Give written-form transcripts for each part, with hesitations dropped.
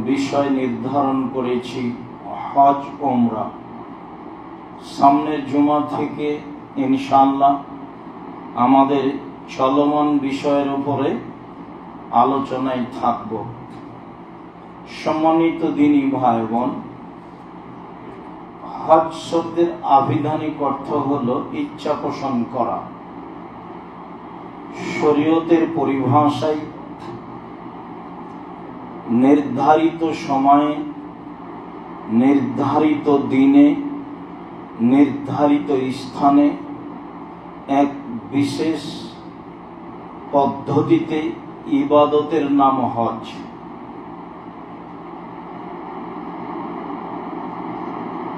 বিষয় নির্ধারণ করেছি হজ ওমরা। সামনের জুমা থেকে ইনশাআল্লাহ আমাদের চলমান বিষয়ের উপরে আলোচনায় থাকব। সম্মানিত দিনী ভাই বোন, হজ শব্দের আবিধানিক অর্থ হলো ইচ্ছা পোষণ করা। শরীয়তের পরিভাষায় নির্ধারিত সময়ে, নির্ধারিত দিনে, নির্ধারিত স্থানে এক বিশেষ পদ্ধতিতে ইবাদতের নাম হজ।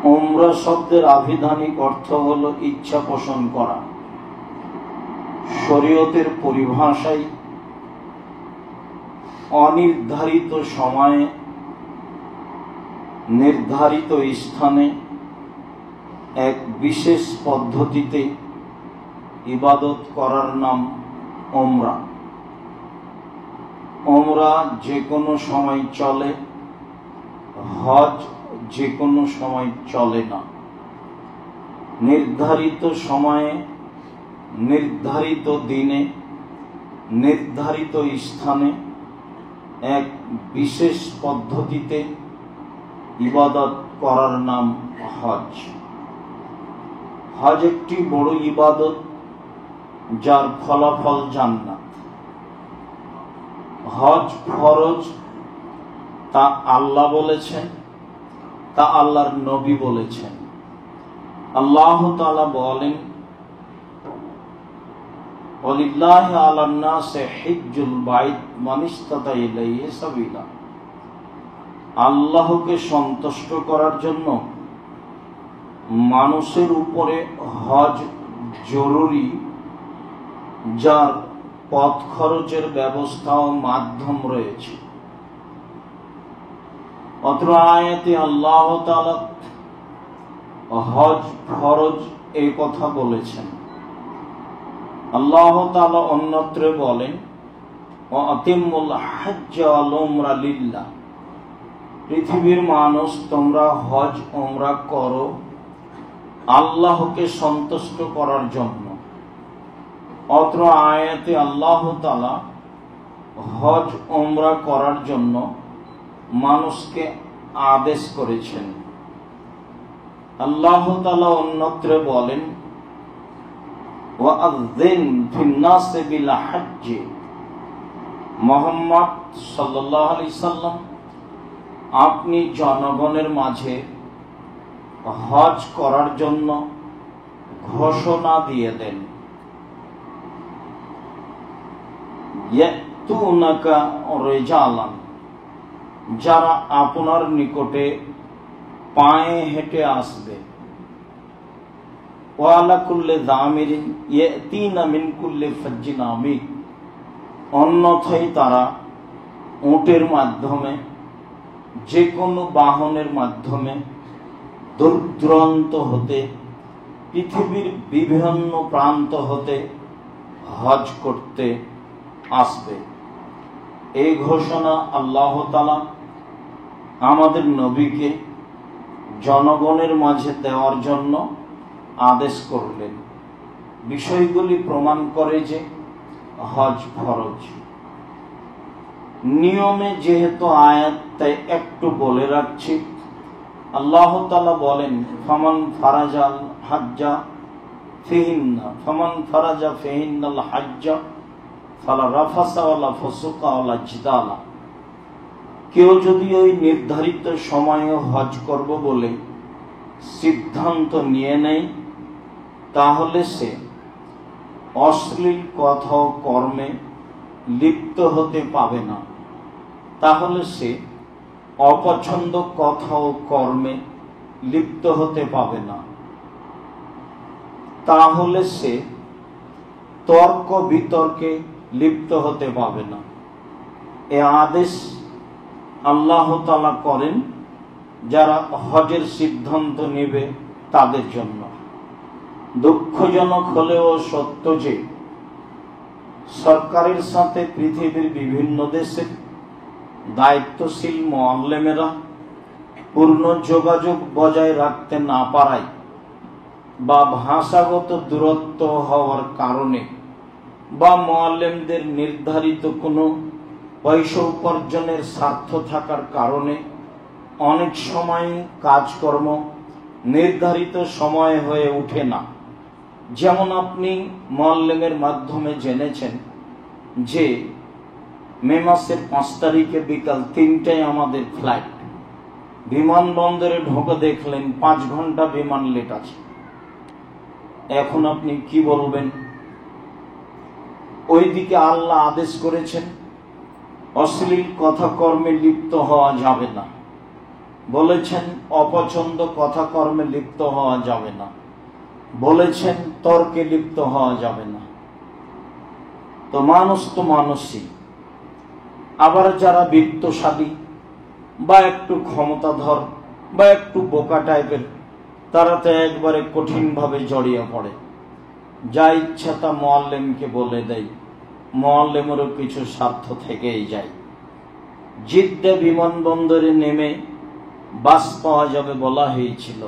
উমরা শব্দের আবিধানিক অর্থ হলো ইচ্ছা পোষণ করা। শরীয়তের পরিভাষায় অনির্ধারিত সময়ে, নির্ধারিত স্থানে এক বিশেষ পদ্ধতিতে ইবাদত করার নাম উমরা। উমরা যে কোনো সময় চলে, হজ যে কোনো সময় চলে না। নির্ধারিত সময়ে, নির্ধারিত দিনে, নির্ধারিত স্থানে এক বিশেষ পদ্ধতিতে ইবাদত করার নাম হজ। হজ একটি বড় ইবাদত, যার ফলাফল জান্নাত। হজ ফরজ, তা আল্লাহ বলেছেন, তা আল্লাহর নবী বলেছেন। আল্লাহ তাআলা বলেন, ওয়ালিল্লাহি আলান নাসি হিজ্জুল বাইত মান ইসতাতা ইলাইহি সাবিলা। আল্লাহকে সন্তুষ্ট করার জন্য মানুষের উপরে হজ জরুরি, যার পথ খরচের ব্যবস্থা ও মাধ্যম রয়েছে। অত্র আয়াতে আল্লাহ তাআলা হজ ফরজ এই কথা বলেছেন। আল্লাহ তাআলা অন্যত্র বলেন, ওয়া আতিমুল হজ্জ ওয়াল উমরা লিল্লাহ। পৃথিবীর মানুষ, তোমরা হজ উমরা করো আল্লাহকে সন্তুষ্ট করার জন্য। অত্র আয়াতে আল্লাহ তাআলা হজ উমরা করার জন্য মানুষকে আদেশ করেছেন। আল্লাহ তাআলা অন্যত্র বলেন, ওয়াআযিন ফিন-নাসি বিল হজ্জ। মুহাম্মদ সাল্লাল্লাহু আলাইহি সাল্লাম, আপনি জনগণের মাঝে হজ করার জন্য ঘোষণা দিয়ে দেন। ইয়াতুনাকা রিজালান, যারা আপনার নিকটে পায়ে হেঁটে আসবে। ওয়ালা কুল্লি যামিরিন ইয়াতিনা মিন কুল্লি ফাজ্জিন আমিক, অন্যথায় তারা উটের মাধ্যমে, যে কোনো বাহনের মাধ্যমে দূর দূরান্ত হতে, পৃথিবীর বিভিন্ন প্রান্ত হতে হজ করতে আসবে। এই ঘোষণা আল্লাহ তাআলা আমাদের নবীকে জনগণের মাঝে দেওয়ার জন্য আদেশ করলেন। বিষয়গুলি প্রমাণ করে যে হজ ফরজ। নিয়মে যেহেতু আয়াত, তাই একটু বলে রাখছি। আল্লাহ তাআলা বলেন, ফামান ফারাজাল হাজ্জা ফিহিন্না, ফামান ফারাজা ফিহিন্নাল হাজ্জা ফালা রাফাসা ওয়ালা ফুসুকা ওয়ালা জিদালা। কেউ যদি ওই নির্ধারিত সময়ে হজ করব বলে সিদ্ধান্ত নিয়ে নেয়, তাহলে সে অশ্লীল কথা ও কর্মে লিপ্ত হতে পাবে না। তাহলে সে অপছন্দ কথা ও কর্মে লিপ্ত হতে পাবে না। তাহলে সে তর্ক বিতর্কে লিপ্ত হতে পাবে না। এ আদেশ আল্লাহ তাআলা করেন যারা হজের সিদ্ধান্ত নেবে তাদের জন্য। দুঃখজনক হলেও সত্য যে সরকারের সাথে পৃথিবীর বিভিন্ন দেশে দায়িত্বশীল মুআল্লিমেরা পূর্ণ যোগাযোগ বজায় রাখতে না পারায় বা ভাষাগত দূরত্ব হওয়ার কারণে বা মুআল্লিমদের নির্ধারিত কোনো পয়সা উপার্জনের স্বার্থ থাকার কারণে অনেক সময় কাজকর্ম নির্ধারিত সময় হয়ে ওঠে না। যেমন আপনি মুআল্লিমের মাধ্যমে জেনেছেন যে মে মাসের 5 তারিখে বিকাল 3টায় আমাদের ফ্লাইট। বিমানবন্দরে ঢোকে দেখলেন 5 ঘন্টা বিমান লেট আছে। এখন আপনি কি বলবেন? ওইদিকে আল্লাহ আদেশ করেছেন অশ্লীল কথা কর্মে লিপ্ত হওয়া যাবে না, বলেছেন অপছন্দ কথা কর্মে লিপ্ত হওয়া যাবে না, বলেছেন তর্কে লিপ্ত হওয়া যাবে না। তো মানুষই। আবার যারা বিত্তশালী বা একটু ক্ষমতাধর বা একটু বোকা টাইপের, তারা তো একবারে কঠিনভাবে জড়িয়ে পড়ে, যা ইচ্ছা তা মুআল্লিমকে বলে দেয়। মুআল্লিমেরও কিছু স্বার্থ থেকেই যায়। জিদ্দা বিমানবন্দরে নেমে বাস পাওয়া যাবে বলা হয়েছিল,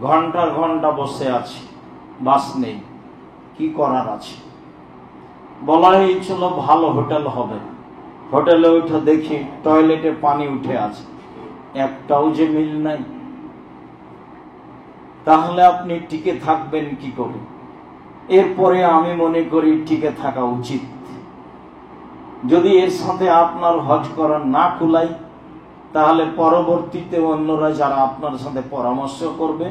ঘন্টার ঘন্টা বসে আছি, বাস নেই, কি করার আছে? বলা হয়েছিল ভালো হোটেল হবে, হোটেলে উঠে দেখি টয়লেটে পানি উঠে আছে, একটাও যে মিল নাই। তাহলে আপনি টিকে থাকবেন কি করে? এরপরে আমি মনে করি টিকে থাকা উচিত। যদি এর সাথে আপনার হজ করা না কুলাই, তাহলে পরবর্তীতে অন্যরা যারা আপনার সাথে পরামর্শ করবে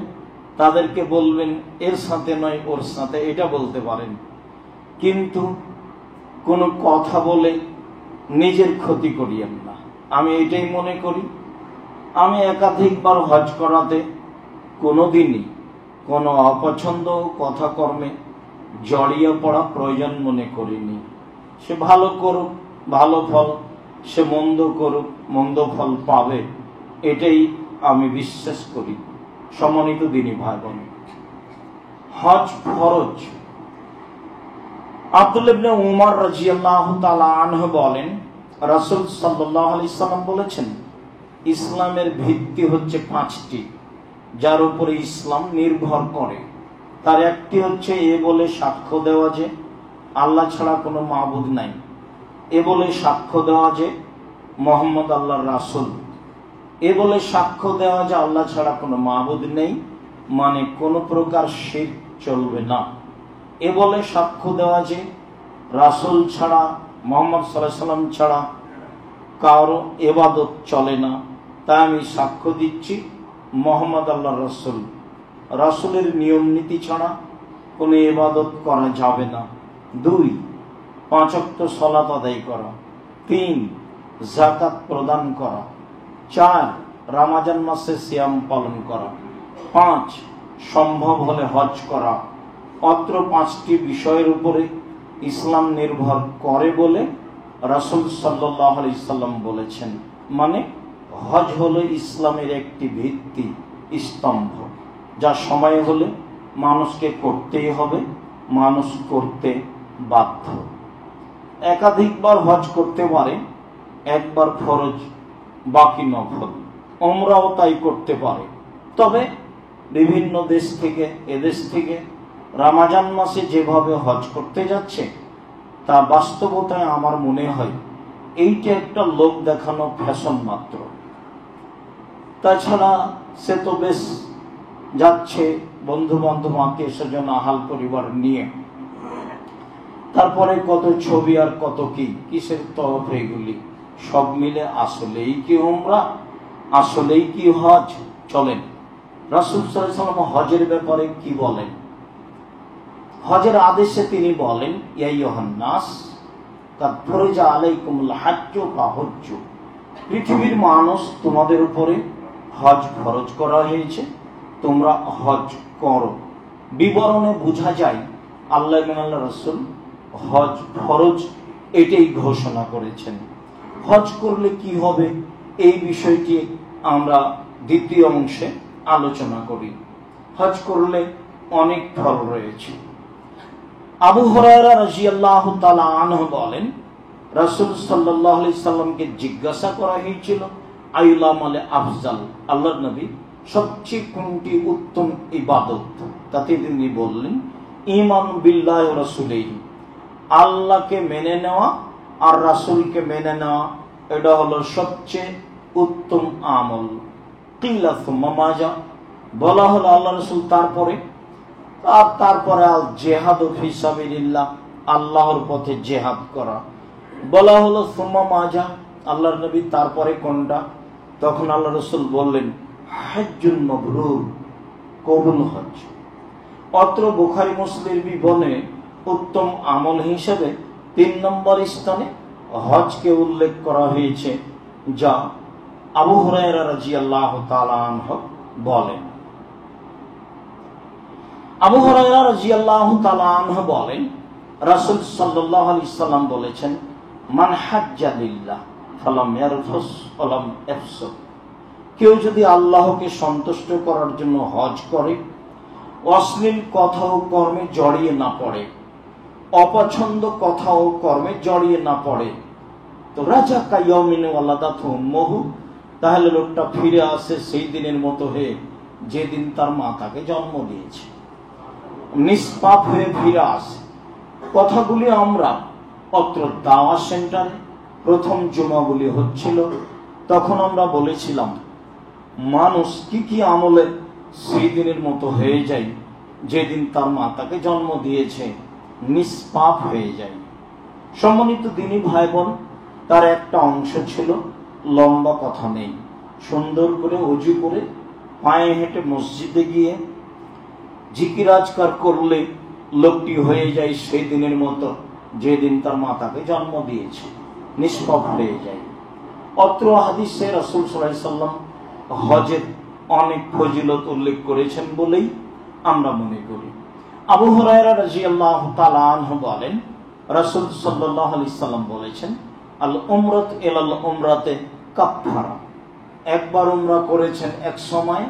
তাদেরকে বলবেন এর সাথে নয় ওর সাথে, এটা বলতে পারেন। কিন্তু কোনো কথা বলে নিজের ক্ষতি করিয়েন না। আমি এটাই মনে করি। আমি একাধিকবার হজ করাতে কোনোদিনই কোনো অপছন্দ কথা কর্মে জড়িয়ে পড়া প্রয়োজন মনে করিনি। সে ভালো করুক, ভালো ফল, সে মন্দ করুক, মন্দ ফল পাবে, এটাই আমি বিশ্বাস করি। সম্মানিত দিনী ভাই বোন, হজ ফরজ। আব্দুল্লাহ ইবনে উমর রাদিয়াল্লাহু তাআলা আনহু বলেন, রাসূল সাল্লাল্লাহু আলাইহি সাল্লাম বলেছেন, ইসলামের ভিত্তি হচ্ছে 5টি, যার উপরে ইসলাম নির্ভর করে। তার একটি হচ্ছে এ বলে সাক্ষ্য দেওয়া যে আল্লাহ ছাড়া কোনো মাবুদ নাই, এ বলে সাক্ষ্য দেওয়া যে মুহাম্মদ আল্লাহর রাসূল, এ বলে সাক্ষ্য দেওয়া যে আল্লাহ ছাড়া কোনো মাবুদ নেই, মানে কোনো প্রকার শিরক চলবে না। এ বলে সাক্ষ্য দেওয়া যে রাসূল ছাড়া, মুহাম্মদ সাল্লাল্লাহু আলাইহি সাল্লাম ছাড়া কারো ইবাদত চলে না, তাই আমি সাক্ষ্য দিচ্ছি মুহাম্মদ আল্লাহর রাসূল। রাসূলের নিয়ম নীতি ছাড়া কোনো ইবাদত করা যাবে না। 2, 5 ওয়াক্ত সালাত আদায় করা। 3, যাকাত প্রদান করা। 4, রমজান মাসে সিয়াম পালন করা। 5, সম্ভব হলে হজ করা। অত্র 5টি বিষয়ের উপরে ইসলাম নির্ভর করে বলে রাসূল সাল্লাল্লাহু আলাইহি সাল্লাম বলেছেন। মানে হজ হলো ইসলামের একটি ভিত্তি, স্তম্ভ, যা সময় হলে মানুষকে করতেই হবে, মানুষ করতে বাধ্য। একাধিকবার হজ করতে পারে, একবার ফরজ, বাকি নফল। উমরাও তাই করতে পারে। তবে বিভিন্ন দেশ থেকে, এদেশ থেকে রমজান মাসে যেভাবে হজ করতে যাচ্ছে, তা বাস্তবতায় আমার মনে হয় এইটা একটা লোক দেখানো ফ্যাশন মাত্র। তাছাড়া সে তো বেশ যাচ্ছে বন্ধু বান্ধব, আত্মীয় স্বজন, আহাল পরিবার নিয়ে, তারপরে কত ছবি আর কত কি, কিসের তরফ এগুলি সব মিলে আসলেই কি উমরা, আসলেই কি হজ? চলেন রাসূল সাল্লাল্লাহু আলাইহি ওয়াসাল্লাম হজের ব্যাপারে কি বলেন। হজের আদেশে তিনি বলেন, ইয়া আইয়ুহান নাস কাদ ফরজা আলাইকুমুল হাজ্জু ফাহুজ্জু, পৃথিবীর মানুষ, তোমাদের উপরে হজ ফরজ করা হয়েছে, তোমরা হজ করো। বিবরণে বোঝা যায় আল্লাহ এবং আল্লাহ রাসূল হজ ফরজ এটাই ঘোষণা করেছেন। হজ করলে কি হবে এই বিষয়টি আমরা দ্বিতীয় অংশে আলোচনা করি। হজ করলে অনেক ফল রয়েছে। আবু হুরায়রা রাদিয়াল্লাহু তাআলা আনহু বলেন, রাসূল সাল্লাল্লাহু আলাইহি সাল্লামকে জিজ্ঞাসা করা হয়েছিল আইয়ুল আমালে আফজাল, আল্লাহর নবী সবচেয়ে কোনটি উত্তম ইবাদত? তাতে তিনি বললেন ঈমান বিল্লাহি ওয়া রাসূলিহি, আল্লাহকে মেনে নেওয়া আর রাসূলকে মেনে নেওয়া, এটা হলো সবচেয়ে উত্তম আমল। কিলা সুম্মা মাজা, বলা হলো আল্লাহ রাসূল তারপরে? তারপরে আল জিহাদু ফি সাবিলিল্লাহ, আল্লাহর পথে জিহাদ করা। বলা হলো সুম্মা মাজা, আল্লাহর নবী তারপরে কোনটা? তখন আল্লাহ রাসূল বললেন হজ্জুল মাবরুর, কবুল হজ। অত্র বুখারী মুসলিম বিবরণে উত্তম আমল হিসেবে 3 নম্বর স্থানে হজকে উল্লেখ করা হয়েছে, যা আবু হুরায়রা রাদিয়াল্লাহু তাআলা আনহু বলেন। আবু হুরায়রা রাদিয়াল্লাহু তাআলা আনহু বলেন রাসূল সাল্লাল্লাহু আলাইহি সাল্লাম বলেছেন মান হাজ্জা লিল্লাহ ফালাম ইয়ারফুস ওয়ালাম ইয়াফসুক, কেউ যদি আল্লাহকে সন্তুষ্ট করার জন্য হজ করে, অশ্লীল কথা ও কর্মে জড়িয়ে না পড়ে, অপছন্দ কথা ও কর্মে জড়িয়ে না পড়ে, তো রাজা কাইয়মিন ওয়ালাদাতু উম্মুহু, তাহলে লোকটা ফিরে আসে সেই দিনের মতো হয়ে যেদিন তার মা তাকে জন্ম দিয়েছে, নিষ্পাপ হয়ে ফিরে আসে। কথাগুলি আমরা অত্র দাওয়া সেন্টারে প্রথম জুমাগুলি হচ্ছিল, তখন আমরা বলেছিলাম মানুষ কি কি আমলে সেই দিনের মতো হয়ে যায় যেদিন তার মা তাকে জন্ম দিয়েছে, নিষ্পাপ হয়ে যায়। সম্মানিত দিনী ভাই বোন, তার একটা অংশ ছিল লম্বা কথা নেই, সুন্দর করে ওযু করে পায়ে হেঁটে মসজিদে গিয়ে জিকির আজকার করলে লোকটি হয়ে যায় সেই দিনের মতো যেদিন তার মা তাকে জন্ম দিয়েছে, নিষ্পাপ হয়ে যায়। অত্র হাদিসে রাসূল সাল্লাল্লাহু আলাইহি সাল্লাম হজের অনেক ফজিলত উল্লেখ করেছেন বলেই আমরা মনে করি। আবু হুরায়রা রাদিয়াল্লাহু তাআলা আনহু বলেন রাসূল সাল্লাল্লাহু আলাইহি সাল্লাম বলেছেন আল উমরাত ইলাল উমরাতে কাফারা, একবার উমরা করেছেন এক সময়,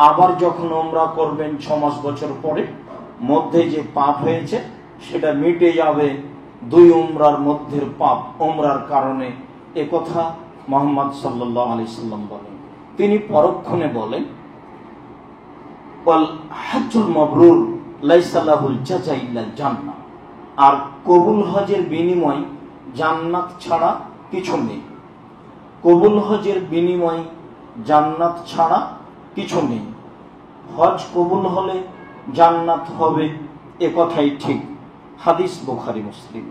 আবার যখন উমরা করবেন 6 মাস বছর পরে, মধ্যে যে পাপ হয়েছে সেটা মিটে যাবে 2 উমরার মধ্যের পাপ উমরার কারণে। এ কথা মুহাম্মদ সাল্লাল্লাহু আলাইহি সাল্লাম বলেন। তিনি পরক্ষণে বলেন ওয়াল হজ্জুল মাবরুর লাইসা লাহুল জাযা ইল্লাল জান্নাহ, আর কবুল হজের বিনিময় জান্নাত ছাড়া কিছু নেই। কবুল হজের বিনিময় জান্নাত ছাড়া কিছু নেই। হজ কবুল হলে জান্নাত হবে, এ কথাই ঠিক। হাদিস বুখারী মুসলিম।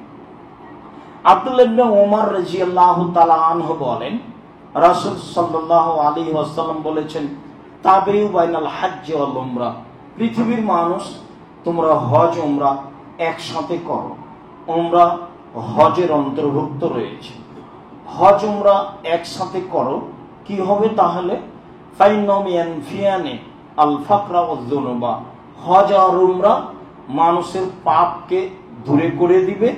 আব্দুল্লাহ ইবনে ওমর রাদিয়াল্লাহু তাআলা আনহু বলেন রাসূল সাল্লাল্লাহু আলাইহি ওয়াসাল্লাম বলেছেন তাবিউ বাইনাল হজ্জ ওয়াল উমরা, পৃথিবীর মানুষ তোমরা হজ উমরা একসাথে করো। উমরা হজের অন্তর্ভুক্ত রয়েছে। হজ উমরা একসাথে করো, কি হবে তাহলে? ফাইনামিয়ান ফিয়ানে আল ফাকরা ওয়াজ যুনুবা, হজ আর উমরা মানুষের পাপকে দূরে করে দিবে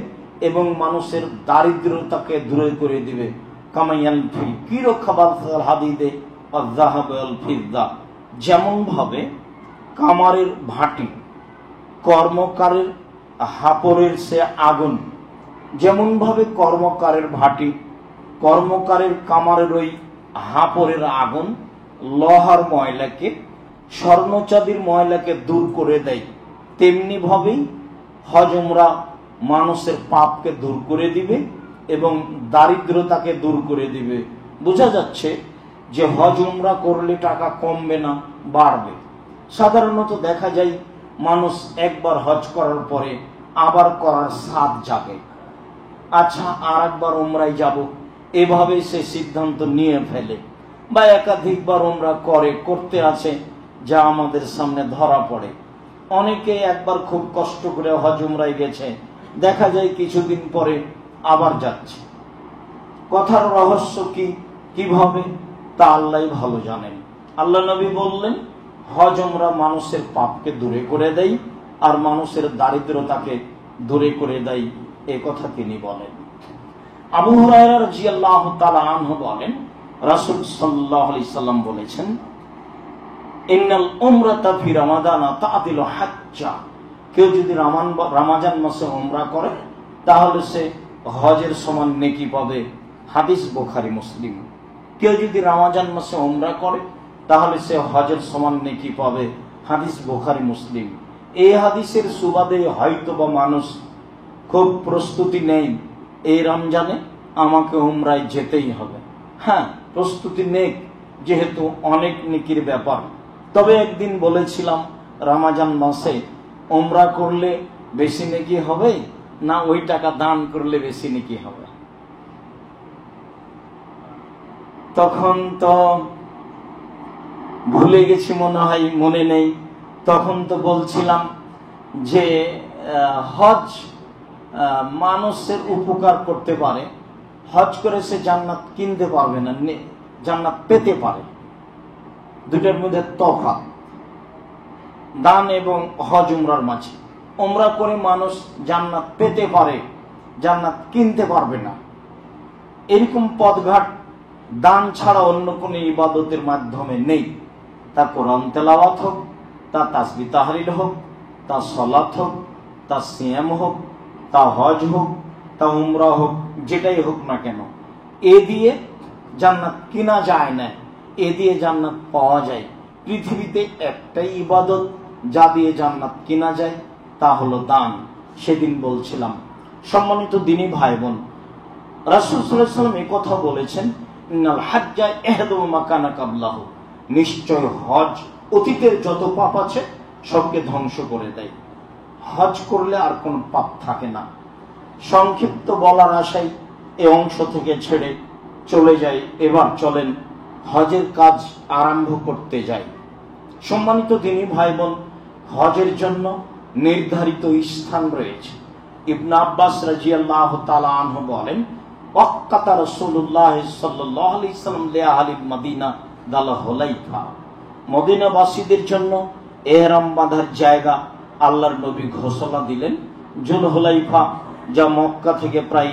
এবং মানুষের দারিদ্রতাকে দূরে করে দিবে। কামায়াল ফিল কিরো খাবাল হাদিদে ওয়াজ যাহাব ওয়াল ফিদ্দা, যেমন ভাবে কামারের ভাটি কর্মকারের হাপরের সে আগুন, যেমন ভাবে কর্মকারের ভাটি কর্মকারের কামারের ওই হাপরের আগুন লোহার ময়লাকে স্বর্ণচাঁদির ময়লাকে দূর করে দেয়, তেমনি ভাবেই হজ উমরা মানুষের পাপকে দূর করে দিবে এবং দারিদ্রতাকে দূর করে দিবে। বোঝা যাচ্ছে যে হজ উমরা করলে টাকা কমবে না, বাড়বে। সাধারণত দেখা যায় মানুষ একবার হজ করার পরে আবার করার সাধ জাগে, আচ্ছা আর একবার উমরায় যাব, এভাবে সে সিদ্ধান্ত নিয়ে ফেলে, বা একাধিকবার উমরা করতে আছে, যা আমাদের সামনে ধরা পড়ে। অনেকে একবার খুব কষ্ট করে হজ উমরায় গেছে, দেখা যায় কিছুদিন পরে আবার যাচ্ছে। কথার রহস্য কি, কিভাবে, তা আল্লাহই ভালো জানেন। আল্লাহ নবী বললেন হজ উমরা মানুষের পাপকে দূরে করে দেয় আর মানুষের দারিদ্রতাকে দূরে করে দেয়, এ কথা তিনি বলেন। আবু হুরায়রা রাদিয়াল্লাহু তাআলা আনহু বলেন রাসূল সাল্লাল্লাহু আলাইহি সাল্লাম বলেছেন ইন্নাল উমরাতা ফি রমাদান তা'দিলু হাজ্জা, কেউ যদি রমাজান মাসে উমরা করে তাহলে সে হজের সমান নেকি পাবে, হাদিস বুখারী মুসলিম। কেউ যদি রমজান মাসে উমরা করে তাহলে সে হজের সমান নেকি পাবে, হাদিস বুখারী মুসলিম। এই হাদিসের সুবাদে হয়তো বা মানুষ খুব প্রস্তুতি নেই, এই রমজানে আমাকে উমরায় যেতেই হবে। হ্যাঁ, প্রস্তুতি নেই, যেহেতু অনেক নেকির ব্যাপার। তবে একদিন বলেছিলাম, রমজান মাসে উমরা করলে বেশি নেকি হবে না ওই টাকা দান করলে বেশি নেকি হবে? তখন তো ভুলে গেছি, মনে হয় মনে নেই। তখন তো বলছিলাম যে হজ মানুষের উপকার করতে পারে, হজ করে সে জান্নাত কিনতে পারবে না, জান্নাত পেতে পারে। দুটার মধ্যে তফাৎ দান এবং হজ উমরার মাঝে। উমরা করে মানুষ জান্নাত পেতে পারে, জান্নাত কিনতে পারবে না। এরকম পথঘাট দান ছাড়া অন্য কোন ইবাদতের মাধ্যমে নেই। তা কোরআন তেলাওয়াত হোক, তা তাসবিহ তাহলিল হোক, তা সালাত হোক, তা সিয়াম হোক, তা হজ হোক, তা উমরা হোক, যেটাই হোক না কেন, এ দিয়ে জান্নাত কিনা যায় না, এ দিয়ে জান্নাত পাওয়া যায়। পৃথিবীতে একটাই ইবাদত যা দিয়ে জান্নাত কিনা যায়, তা হলো দান। সেদিন বলছিলাম, সম্মানিত দিনী ভাই বোন, রাসূল সাল্লাল্লাহু আলাইহি ওয়াসাল্লাম এই কথা বলেছেন, ইন্নাল হাজ্জা ইহদাউ মা কানা কাবলাহু, নিশ্চয় হজ অতীতের যত পাপ আছে সবকে ধ্বংস করে দেয়। হজ করলে আর কোন পাপ থাকে না। সংক্ষিপ্ত বলার আশায় এই অংশ থেকে ছেড়ে চলে যাই। এবার চলেন হজের কাজ আরম্ভ করতে যাই। সম্মানিত দিনী ভাই বোন, হজের জন্য নির্ধারিত স্থান রয়েছে। ইবনে আব্বাস রাদিয়াল্লাহু তাআলা আনহু বলেন, ওয়াক্কাতা রাসূলুল্লাহ সাল্লাল্লাহু আলাইহি ওয়াসাল্লাম লিআহলিল মদিনা দাল হুলাইফা, মদিনাবাসীদের জন্য ইহরাম বাঁধার জায়গা আল্লাহর নবী ঘোষণা দিলেন জুল হুলাইফা, যা মক্কা থেকে প্রায়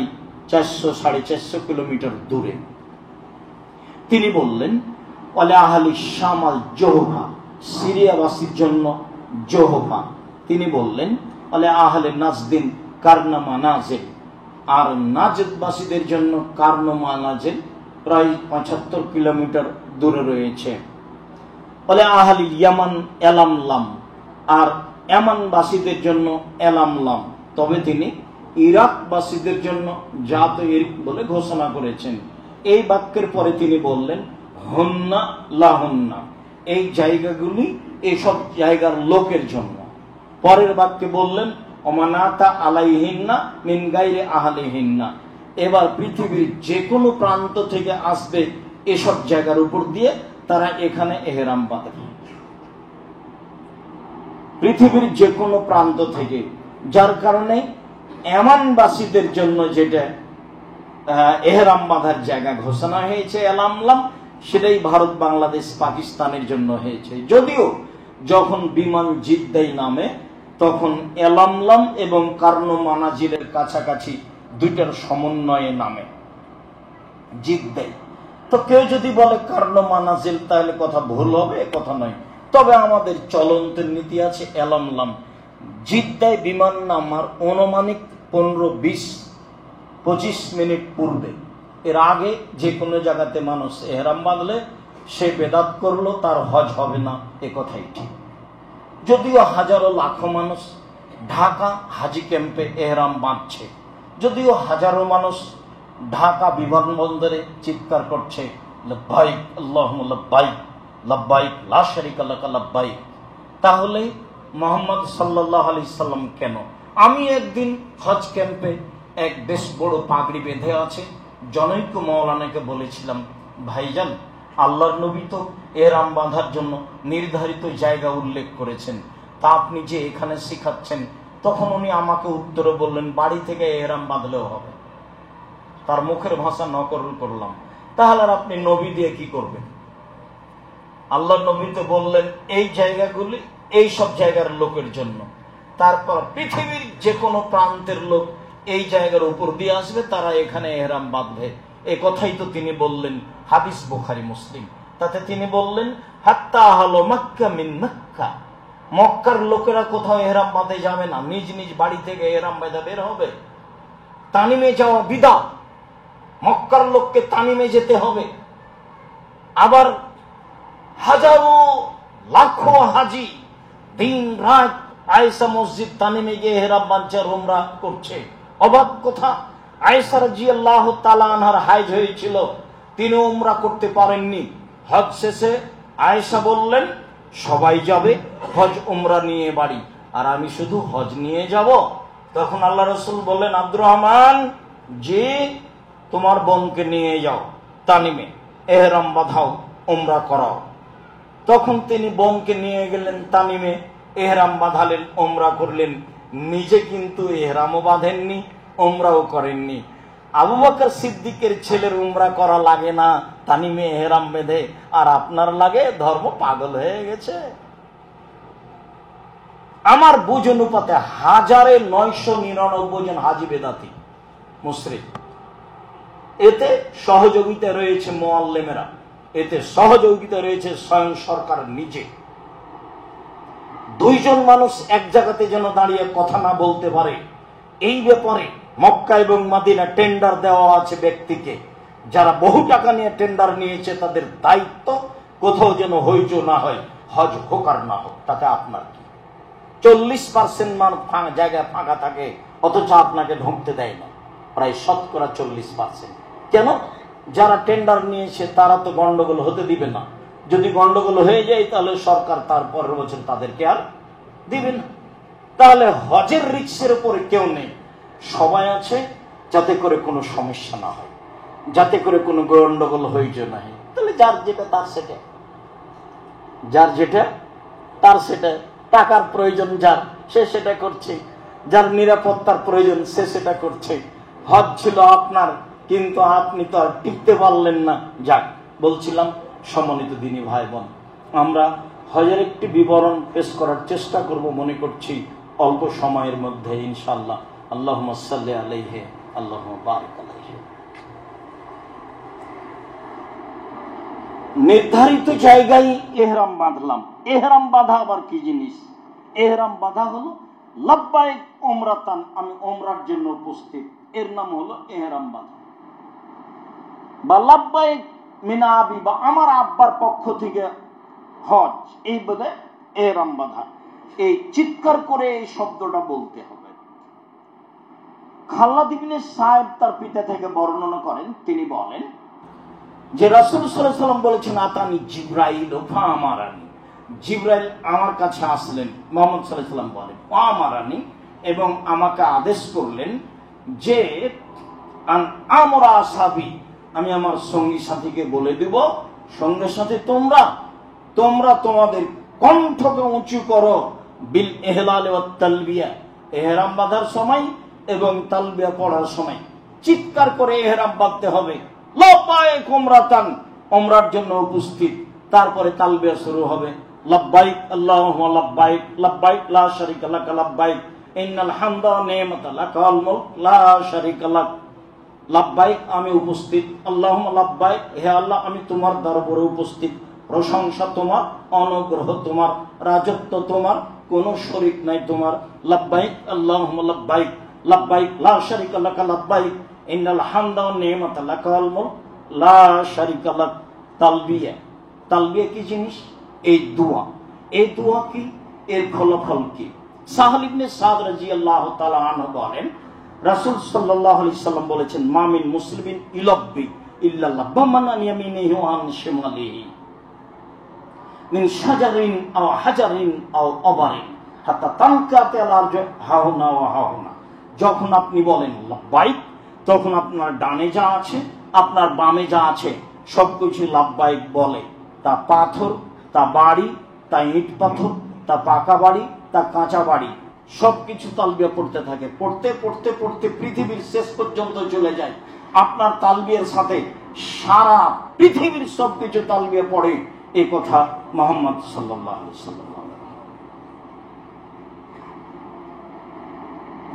400-450 কিলোমিটার দূরে। তিনি বললেন, ওয়ালি আহলি শামাল জোহফা, সিরিয়াবাসীর জন্য জোহফা। তিনি বললেন, ওয়ালি আহলে নাজদিন কারনা মানাজিল, আর নাজদবাসীদের জন্য কারনা মানাজিল প্রায় 75 কিলোমিটার দূরে রয়েছে। ওয়ালি আহলি ইয়ামান এলামলাম, আর ইয়ামানবাসীদের জন্য এলামলাম। তবে তিনি ইরাকবাসীদের জন্য জাত ইরক বলে ঘোষণা করেছেন। এই বাক্যের পরে তিনি বললেন, হুন্না লাহুন্না, এই জায়গাগুলি এইসব জায়গার লোকের জন্য। পরের বাক্যে বললেন, ওমানাতা আলাইহিন্না মিন গায়রি আহলিহিন্না, এবার পৃথিবীর যে কোনো প্রান্ত থেকে আসবে এসব জায়গার উপর দিয়ে তারা এখানে ইহরাম বাঁধবে। পৃথিবীর যে কোনো প্রান্ত থেকে, যার কারণে ইয়ামানবাসীদের জন্য যেটা ইহরাম বাঁধার জায়গা ঘোষণা হয়েছে এলামলাম, সেটাই ভারত, বাংলাদেশ, পাকিস্তানের জন্য হয়েছে। যদিও যখন বিমান জিদ্দায় নামে তখন এলামলাম এবং কারনো মানাজিলের কাছাকাছি দুইটার সমন্বয়ে নামে জিদ্দায়। তো কেউ যদি বলে কারনো মানাজিল, তাহলে কথা ভুল হবে, কথা নয়। তবে আমাদের চলন্ত নীতি আছে এলামলাম। জিদ্দায় বিমান নামার অনুমানিক 15-20-25 মিনিট পূর্বে, এর আগে যে কোনো জায়গাতে মানুষ ইহরাম বাঁধলে সে বেদাত করলো, তার হজ হবে না, এ কথাই ঠিক। যদিও হাজারো লাখো মানুষ ঢাকা হাজি ক্যাম্পে ইহরাম বাঁধছে, যদিও হাজারো মানুষ ঢাকা বিমানবন্দরে চিৎকার করছে, লব্বাইক আল্লাহুম্মা লব্বাইক, লব্বাইক লা শারীকা লাকা লব্বাইক, তাহলে মুহাম্মদ সাল্লাল্লাহু আলাইহি সাল্লাম কেন? আমি একদিন হজ ক্যাম্পে এক বেশ বড় পাগড়ি বেঁধে আছে জনৈক মাওলানাকে বলেছিলাম, ভাইজান, আল্লাহর নবী তো ইহরাম বাঁধার জন্য নির্ধারিত জায়গা উল্লেখ করেছেন, তা আপনি যে এখানে শিখাচ্ছেন। তখন উনি আমাকে উত্তরে বললেন, বাড়ি থেকে ইহরাম বাঁধলেও হবে। তার মুখের ভাষা নকল করলাম, তাহলে আর আপনি নবী দিয়ে কি করবেন? আল্লাহর নবী তো বললেন এই জায়গাগুলি এই সব জায়গার লোকের জন্য। তারপর পৃথিবীর যে কোনো প্রান্তের লোক এই জায়গার উপর দিয়ে আসবে, তারা এখানে ইহরাম বাঁধবে, এ কথাই তো তিনি বললেন। হাদিস বুখারী মুসলিম। তাতে তিনি বললেন, হাত্তা আহলু মক্কা মিন মক্কা, মক্কার লোকেরা কোথাও ইহরাম বাঁধে যাবে না, নিজ নিজ বাড়ি থেকে ইহরাম বাঁধা বের হবে। তানিমে যাওয়া বিদআত, মক্কার লোককে তানিমে যেতে হবে। আবার হাজারো লাখো হাজি দিন রাত আয়েশা মসজিদ তানিমে গিয়ে ইহরাম বাঁধছে, উমরা করছে। অবাক কথা, আয়েশা রাদিয়াল্লাহু তাআলা আনহার হাইজ হয়েছিল, তিনি উমরা করতে পারেননি। হজ শেষে আয়েশা বললেন, সবাই যাবে হজ উমরা নিয়ে বাড়ি, আর আমি শুধু হজ নিয়ে যাব। তখন আল্লাহ রাসূল বললেন, আব্দুর রহমান, যে তোমার বোনকে নিয়ে যাও তানিমে, ইহরাম বাঁধাও, উমরা করাও। তখন তিনি বোনকে নিয়ে গেলেন তানিমে, ইহরাম বাঁধালেন, উমরা করলেন। নিজে কিন্তু ইহরামও বাঁধেননি, উমরাও করেননি। আবু বকর সিদ্দিকের ছেলের উমরা করা লাগে না, তানিমে ইহরাম বেঁধে, আর আপনার লাগে? ধর্ম পাগল হয়ে গেছে। আমার বুঝ অনুপাতে 1999 জন হাজি বেদাতি মুশরিক। এতে সহযোগিতা রয়েছে মুআল্লিমেরা, এতে সহযোগিতা রয়েছে স্বয়ং সরকার নিজে। দুইজন মানুষ এক জায়গাতে যেন দাঁড়িয়ে কথা না বলতে পারে, এই ব্যাপারে মক্কা এবং মদিনা টেন্ডার দেওয়া আছে ব্যক্তিকে। যারা বহু টাকা নিয়ে টেন্ডার নিয়েছে তাদের দায়িত্ব কোথাও যেন হইচই না হয়, হজ হোক আর না হোক, তাতে আপনার কি? 40% জায়গায় ফাঁকা থাকে, অথচ আপনাকে ঢুকতে দেয় না, প্রায় 40%। কেন? যারা টেন্ডার নিয়েছে তারা তো গন্ডগোল হতে দিবে না। যদি গন্ডগোল হয়ে যায় তাহলে সরকার তার পরের বছর তাদেরকে আর দিবে না। তাহলে হজের রিস্কের উপরে কেউ নেই, সবাই আছে যাতে করে কোনো সমস্যা না হয়, যাতে করে কোনো গন্ডগোল হইচই না হয়। তাহলে যার যেটা তার সেটা, যার যেটা তার সেটা। টাকার প্রয়োজন যার, সে সেটা করছে, যার নিরাপত্তার প্রয়োজন সে সেটা করছে। হজ ছিল আপনার, কিন্তু আপনি তো আর টিকতে পারলেন না। যাক, বলছিলাম সম্মানিত দিনী ভাই বোন, আমরা হজের একটি বিবরণ পেশ করার চেষ্টা করব মনে করছি অল্প সময়ের মধ্যে ইনশাআল্লাহ। আল্লাহুম্মা সাল্লি আলাইহি, আল্লাহুম্মা বারিক আলাইহি। নির্ধারিত জায়গায় ইহরাম বাঁধলাম। ইহরাম বাঁধা আবার কি জিনিস? ইহরাম বাঁধা হলো লাব্বাইক উমরাতান, আমি উমরার জন্য উপস্থিত, এর নাম হলো ইহরাম বাঁধা। বা লাব্বাইক মিনা আবি, বা আমার আব্বার পক্ষ থেকে হজ, এই বলে ইহরাম বাঁধা। এই চিৎকার করে এই শব্দটা বলতে হবে। খাল্লাদ ইবনে সায়েব তার পিতা থেকে বর্ণনা করেন, তিনি বলেন যে রাসূল সাল্লাল্লাহু আলাইহি ওয়াসাল্লাম বলেছেন, আতানি জিবরাইল ফামারানি, জিবরাইল আমার কাছে আসলেন। মুহাম্মদ সাল্লাল্লাহু আলাইহি ওয়াসাল্লাম বলেন, ফামারানি, এবং আমাকে আদেশ করলেন যে আমরা আসহাবি, আমি আমার সঙ্গী সাথীকে বলে দেব, সঙ্গে সাথে তোমরা তোমাদের কণ্ঠকে উঁচু করো বিল ইহলাল ওয়াত তালবিয়া, ইহরাম বাঁধার সময় এবং তালবিয়া পড়ার সময় চিৎকার করে ইহরাম বাঁধতে হবে। লাব্বাইক উমরাতান, উমরার জন্য উপস্থিত। তারপরে তালবিয়া শুরু হবে, লাব্বাইক আল্লাহুম্মা লাব্বাইক, লাব্বাইক লা শারীকা লাক, লাব্বাইক ইন্নাল হামদা ওয়া নি'মাতা লাক ওয়াল মুলক লা শারীকা লাক। লাব্বাইক, আমি উপস্থিত। আল্লাহুম্মা লাব্বাইক, হে আল্লাহ আমি তোমার দরবারে উপস্থিত, প্রশংসা তোমার, অনুগ্রহ তোমার, রাজত্ব তোমার, কোনো শরীক নাই তোমার। লাব্বাইক আল্লাহুম্মা লাব্বাইক, লাব্বাইক লা শারীকা লাক, লাব্বাইক ইন্নাল হামদা ওয়া নি'মাতা লাক ওয়াল মুলক লা শারীকা লাক। তালবিয়া, তালবিয়া কি জিনিস? এই দোয়া। এই দোয়া কি? এর ফলাফল কি? সাহল ইবনে সাদ রাদিয়াল্লাহু তাআলা আনহু বলেন, রাসূল সাল্লাল্লাহু আলাইহি সাল্লাম বলেছেন, মা মিন মুসলিমিন ইলাব্বি ইল্লা লাব্বামান ইয়ামিনিহি ওয়া আন শিমালিহি মিন শাজারিন আও হাজারিন আও আবারিন হাত্তা তানকাতে আল আরজু হাউনা ওয়া হাউনা। যখন আপনি বলেন লাব্বাইক, তখন আপনার ডানে যা আছে, আপনার বামে যা আছে, সবকিছু লাব্বাইক বলে। তা পাথর, তা বাড়ি, তা ইট পাথর, তা পাকা বাড়ি, তা কাঁচা বাড়ি, সবকিছু তালবিয়া পড়তে থাকে। পড়তে পড়তে পড়তে পৃথিবীর শেষ পর্যন্ত চলে যায়। আপনার তালবিয়ার সাথে সারা পৃথিবীর সবকিছু তালবিয়া পড়ে, এই কথা মুহাম্মদ সাল্লাল্লাহু আলাইহি ওয়াসাল্লাম।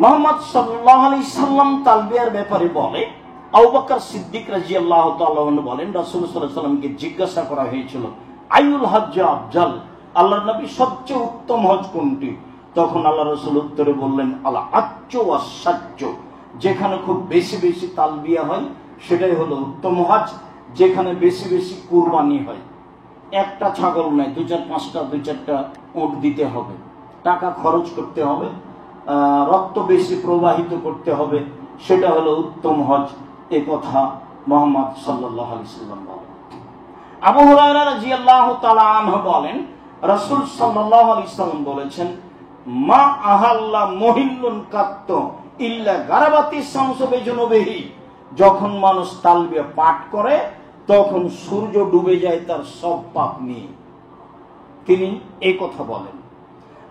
মুহাম্মদ সাল্লাল্লাহু আলাইহি ওয়াসাল্লাম তালবিয়ার ব্যাপারে বলে, আবু বকর সিদ্দিক রাদিয়াল্লাহু তাআলা আনহু বলেন, রাসূল সাল্লাল্লাহু আলাইহি ওয়াসাল্লামকে জিজ্ঞাসা করা হয়েছিল, আইয়ুল হজ্জ আফজাল, আল্লাহর নবী সবচেয়ে উত্তম হজ কোনটি? তখন আল্লাহ রাসূল উত্তরে বললেন, আল হাজ্জু ওয়াস সাজ্জু, যেখানে খুব বেশি বেশি তালবিয়া হয় সেটাই হলো উত্তম হজ, যেখানে বেশি বেশি কুরবানি হয়। একটা ছাগল নয়, 2-4-5টা 2-4টা উট দিতে হবে, টাকা খরচ করতে হবে, রক্ত বেশি প্রবাহিত করতে হবে, সেটা হলো উত্তম হজ। এ কথা মুহাম্মদ সাল্লাল্লাহু আলাইহি ওয়াসাল্লাম বলেন। আবু হুরায়রা রাদিয়াল্লাহু তাআলা আনহু বলেন, রাসূল সাল্লাল্লাহু আলাইহি ওয়াসাল্লাম বলেছেন, মা আহাল্লা মুহিল্লুন কাত্ত ইল্লা গারাবাতি শামসু বিজুনুবিহি। যখন মানুষ তালবিয়া পাঠ করে তখন সূর্য ডুবে যায় তার সব পাপ নিয়ে। তিনি এই কথা বলেন।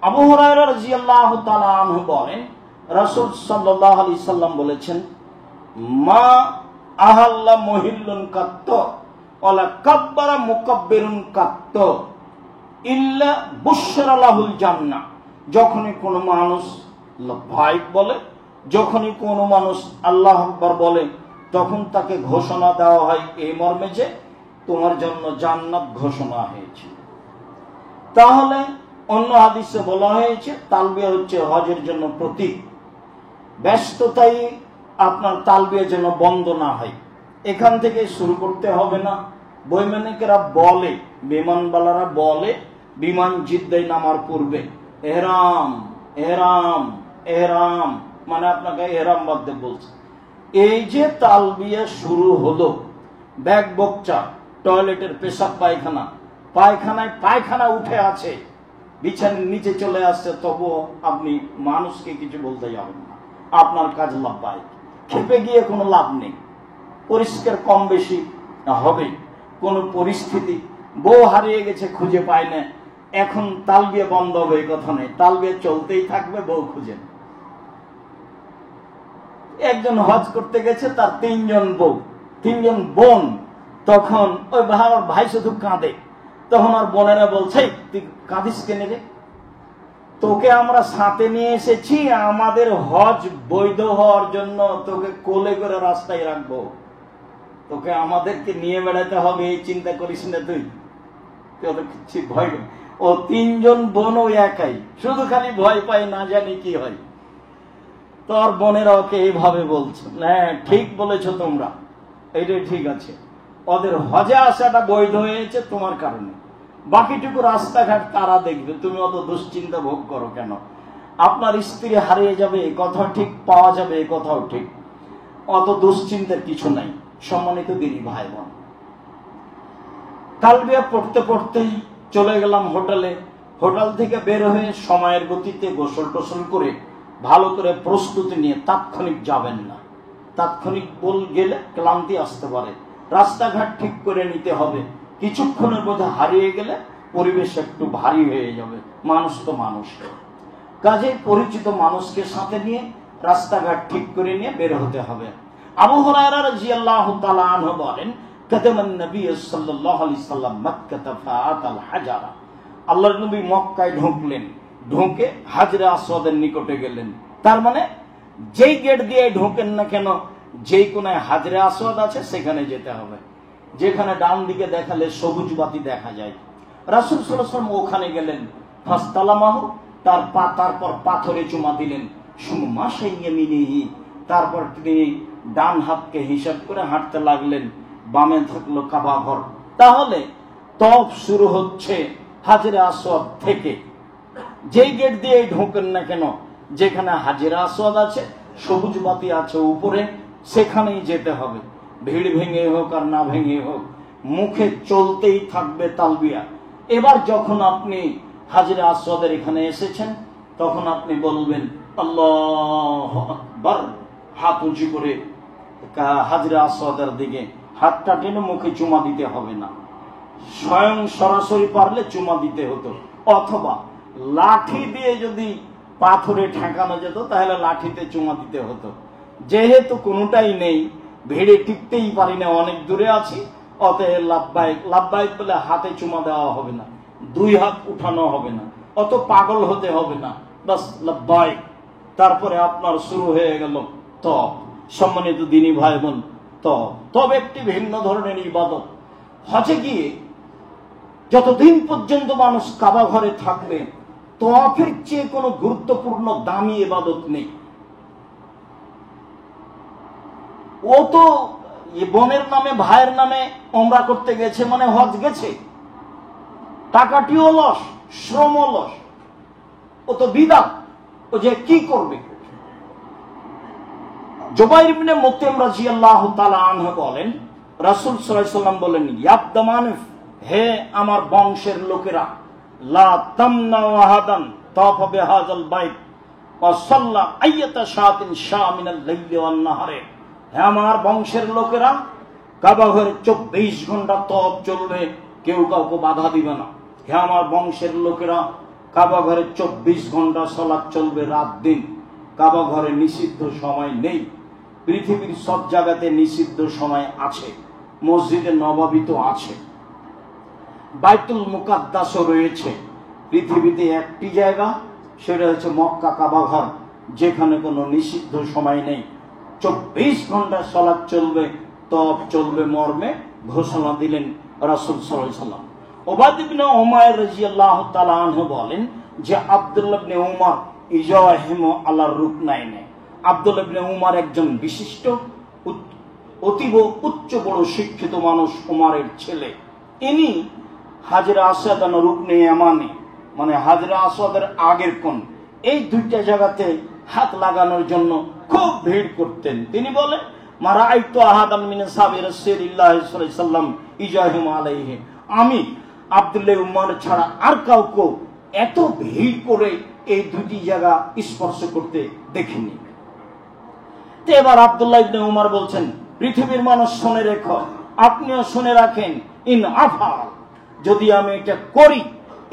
আবু হুরায়রা রাদিয়াল্লাহু তাআলা আনহু বলেন, রাসূল সাল্লাল্লাহু আলাইহি ওয়াসাল্লাম বলেছেন, মা আহাল্লা মুহিল্লুন কাত্ত ওয়ালা কাব্বারা মুকাব্বিরুন কাত্ত ইল্লা বুশরা লাহুল জান্নাহ। যখনই কোনো মানুষ লাব্বাইক বলে, যখনই কোনো মানুষ আল্লাহু আকবার বলে, তখন তাকে ঘোষণা দেওয়া হয় এই মর্মে যে তোমার জন্য জান্নাত ঘোষণা হয়েছে। তাহলে অন্য হাদিসে বলা হয়েছে তালবিয়া হচ্ছে হজের জন্য প্রতীক। ব্যস্ততাই আপনার তালবিয়া যেন বন্ধ না হয়, এখান থেকে শুরু করতে হবে না। বৈমানিকেরা বলে, বিমানবালারা বলে, বিমান জিদ্দায় নামার পূর্বে এহরাম এহরাম এহরাম, মানে আপনাকে এহরাম বাঁধতে বলছে। এই যে তালবিয়া শুরু হলো, ব্যাগ বকচা, টয়লেটের পেশাব পায়খানা, পায়খানায় পায়খানা উঠে আছে, বিছানার নিচে চলে আসছে, তবুও আপনি মানুষকে কিছু বলতে যাবেন না, আপনার কাজ লাভবাহিক। খেপে গিয়ে কোনো লাভ নেই, পরিষ্কার কম বেশি হবে। কোন পরিস্থিতি, বউ হারিয়ে গেছে খুঁজে পায় না, এখন তালবিয়া বন্ধ হবে এই কথা নেই, তালবিয়া চলতেই থাকবে, বউ খুঁজে না। একজন হজ করতে গেছে, তার 3 জন বউ, 3 জন বোন। তখন ওই ভাই শুধু কাঁদে, তখন আর বোনেরা বলছে, তুই কাঁদিস কেন রে? তোকে আমরা সাথে নিয়ে এসেছি আমাদের হজ বৈধ হওয়ার জন্য, তোকে কোলে করে রাস্তায় রাখবো, তোকে আমাদেরকে নিয়ে বেড়াতে হবে এই চিন্তা করিস না তুই। ভয়, ও 3 জন বোন ওই একাই, শুধু খালি ভয় পায়, না জানি কি হয়। তোর বোনেরা ওকে এইভাবে বলছে, হ্যাঁ ঠিক বলেছ তোমরা, এইটাই ঠিক আছে, ওদের হজে আসাটা বৈধ হয়েছে তোমার কারণে, বাকিটুকু রাস্তাঘাট তারা দেখবে, তুমি অত দুশ্চিন্তা ভোগ করো কেন? আপনার স্ত্রী হারিয়ে যাবে এই কথা ঠিক, পাওয়া যাবে এই কথাও ঠিক, অত দুশ্চিন্তার কিছু নাই। সম্মানিত দিনী ভাই বোন, তালবিয়া পড়তে পড়তে চলে গেলাম হোটেলে। হোটেল থেকে বের হয়ে সময়ের গতিতে গোসল টোসল করে ভালো করে প্রস্তুতি নিয়ে তাৎক্ষণিক যাবেন না। তাৎক্ষণিক গেলে ক্লান্তি আসতে পারে, রাস্তাঘাট ঠিক করে নিতে হবে। কিছুক্ষণের মধ্যে হারিয়ে গেলে পরিবেশ একটু ভারী হয়ে যাবে, মানুষ তো মানুষ। কাজে পরিচিত মানুষকে সাথে নিয়ে রাস্তাঘাট ঠিক করে নিয়ে বের হতে হবে। আবু হুরায়রা রাদিয়াল্লাহু তাআলা আনহু বলেন, কাদামান নবী সাল্লাল্লাহু আলাইহি সাল্লাম মক্কা ফাআতাল হাজারা। আল্লাহর নবী মক্কায় ঢুকলেন, ঢুকে হাজরে আসওয়াদের নিকটে গেলেন। তার মানে যেই গেট দিয়ে ঢোকেন না কেন, যেই কোনায় হাজরে আসওয়াদ আছে সেখানে যেতে হবে। যেখানে ডান দিকে দেখালে সবুজ বাতি দেখা যায়, রাসূল সাল্লাল্লাহু আলাইহি ওয়াসাল্লাম ওখানে গেলেন। ফাসতালামাহু, তারপর পাথরে চুমা দিলেন। সুম্মা শাইয়ামিনিহি, তারপর তিনি ডান হাতকে হিসাব করে হাঁটতে লাগলেন, বামে থাকলো কাবা ঘর। তাহলে তওয়াফ শুরু হচ্ছে হাজরে আসওয়াদ থেকে। যেই গেট দিয়ে ঢোকেন না কেন, যেখানে হাজরে আসওয়াদ আছে, সবুজ বাতি আছে উপরে, সেখানেই যেতে হবে। ভিড় ভেঙে হোক আর না ভেঙে হোক, মুখে চলতেই থাকবে তালবিয়া। এবার যখন আপনি হাজরে আসওয়াদের এখানে এসেছেন, তখন আপনি বলবেন আল্লাহু আকবার, হাত উঁচু করে হাজরে আসওয়াদের দিকে হাতটা টেনে মুখে চুমা দিতে হবে না। স্বয়ং সরাসরি পারলে চুমা দিতে হতো, অথবা লাঠি দিয়ে যদি পাথরে ঠেকানো যেত তাহলে লাঠিতে চুমা দিতে হতো। যেহেতু কোনোটাই নেই, ভিড়ে টিকতেই পারি না, অনেক দূরে আছি, অতএব লাব্বাইক লাব্বাইক বলে হাতে চুমা দেওয়া হবে না, 2 হাত উঠানো হবে না, অত পাগল হতে হবে না, বাস লাব্বাইক। তারপরে আপনার শুরু হয়ে গেল তওয়াফ। সম্মানিত দিনী ভাই বোন, তওয়াফ একটি ভিন্ন ধরনের ইবাদত। হজে গিয়ে যতদিন পর্যন্ত মানুষ কাবা ঘরে থাকবে, তওয়াফের চেয়ে কোনো গুরুত্বপূর্ণ দামি ইবাদত নেই। ও তো বোনের নামে ভাইয়ের নামে ওমরা করতে গেছে, মানে হজ গেছে, টাকাটিও লস, শ্রম লস, ও তো বিদআত, ও যে কি করবে। জুবাইর ইবনে মুতঈম রাদিয়াল্লাহু তাআলা আনহু বলেন, রাসূল সাল্লাল্লাহু আলাইহি ওয়াসাল্লাম বলেন, ইয়াবদামানিফ, হে আমার বংশের লোকেরা, লা তামনাউ আহাদান তাওফা বিহাযাল বাইত ওয়া সাল্লা আইয়াতা শাতিন শামিনাল লাইলি ওয়ান নাহারে, হে আমার বংশের লোকেরা, কাবা ঘরে 24 ঘন্টা তওয়াফ চলবে, কেউ কাউকে বাধা দিবে না। হে আমার বংশের লোকেরা, কাবা ঘরে 24 ঘন্টা সালাত চলবে, রাত দিন। কাবা ঘরে নিষিদ্ধ সময় নেই, পৃথিবীর সব জায়গাতে নিষিদ্ধ সময় আছে, মসজিদে নববী তো আছে, বাইতুল মুকাদ্দাসও রয়েছে। পৃথিবীতে একটি জায়গা, সেটা হচ্ছে মক্কা কাবা ঘর, যেখানে কোনো নিষিদ্ধ সময় নেই, 24 ঘন্টা সালাত চলবে, তওয়াফ চলবে মর্মে ঘোষণা দিলেন রাসূল সাল্লাল্লাহু আলাইহি ওয়াসাল্লাম। উবাদ ইবনে উমাইর রাদিয়াল্লাহু তাআলা আনহু বলেন যে আব্দুল্লাহ ইবনে উমর ইজাহিমু আলা রুকনাইনে, আব্দুল্লাহ ইবনে উমর একজন বিশিষ্ট অতীব উচ্চ বড় শিক্ষিত মানুষ, উমরের ছেলে। ইনি হাজরা আসওয়াদ আর রুকনে ইয়ামানি, মানে হাজরা আসওয়াদের আগের কোণ, এই দুইটা জায়গাতে হাত লাগানোর জন্য খুব ভিড় করতেন। তিনি বলেন, মা রাআইতু আহাদান মিন সাহাবী রাসূলিল্লাহ সাল্লাল্লাহু আলাইহি ওয়াসাল্লাম ইজাহিমু আলাইহি, আমি আব্দুল্লাহ উমর ছাড়া আর কাউকে এত ভিড় করে এই দুটি জায়গা স্পর্শ করতে দেখিনি। তো এবার আব্দুল্লাহ ইবনে উমর বলছেন, পৃথিবীর মানুষ শুনে রেখো, আপনিও শুনে রাখেন, ইন আফা, যদি আমি এটা করি,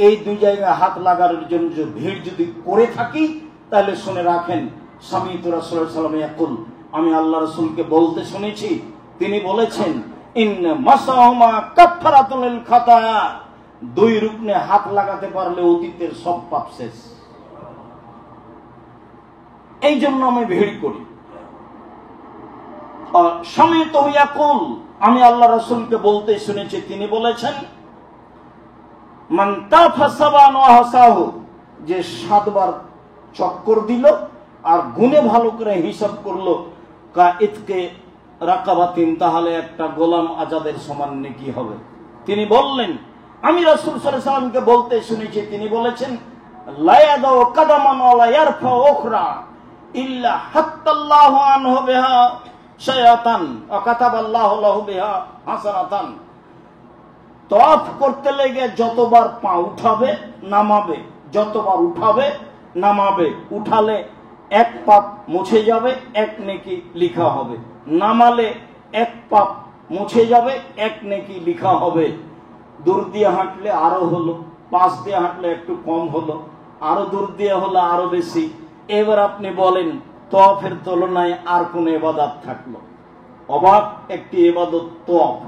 এই দুই জায়গায় হাত লাগানোর জন্য ভিড় যদি করে থাকি, তাহলে শুনে রাখেন, সামিতু রাসূলুল্লাহ সাল্লাল্লাহু আলাইহি ওয়াসাল্লাম ইয়াকুল, আমি আল্লাহ রাসূলকে বলতে শুনেছি, তিনি বলেছেন, ইন মাসাহুমা কাফফারাতুল লিল খাতায়া, দুই রুকনে হাত লাগাতে পারলে অতীতের সব পাপ শেষ। এই জন্য আমি ভিড় করি। সামিতু ইয়াকুল, আমি আল্লাহ রাসূলকে বলতে শুনেছি, তিনি বলেছেন, মান তাফা সাবান ওয়া হাসাহু, যে 7 বার চক্কর দিল আর গুণে ভালো করে হিসাব করলো, কা ইতকে রাকাবাতিন, তাহলে একটা গোলাম আজাদের সমান নেকি হবে। তিনি বললেন, আমি রাসূল সাল্লাল্লাহু আলাইহি ওয়াসাল্লামকে বলতে শুনেছি, তিনি বলেছেন, লা ইয়াদাউ কাদামান ওয়া লা ইয়ারফা উখরা ইল্লা হাত্তাল্লাহু আনহু বিহা শায়াতান ওয়া কাতাবাল্লাহু লাহু বিহা হাসানাতান। তওয়াফ করতে লেগে যতবার পা উঠাবে নামাবে, যতবার উঠাবে নামাবে, উঠালে 1 পাপ মুছে যাবে, 1 নেকি লিখা হবে, নামালে 1 পাপ মুছে যাবে, 1 নেকি লিখা হবে। দূর দিয়ে হাঁটলে আরো হলো, পাশ দিয়ে হাঁটলে একটু কম হলো, আরো দূর দিয়ে হলো আরো বেশি। এবার আপনি বলেন, তওয়াফের তুলনায় আর কোন ইবাদত থাকলো? অবাক একটি ইবাদত তওয়াফ।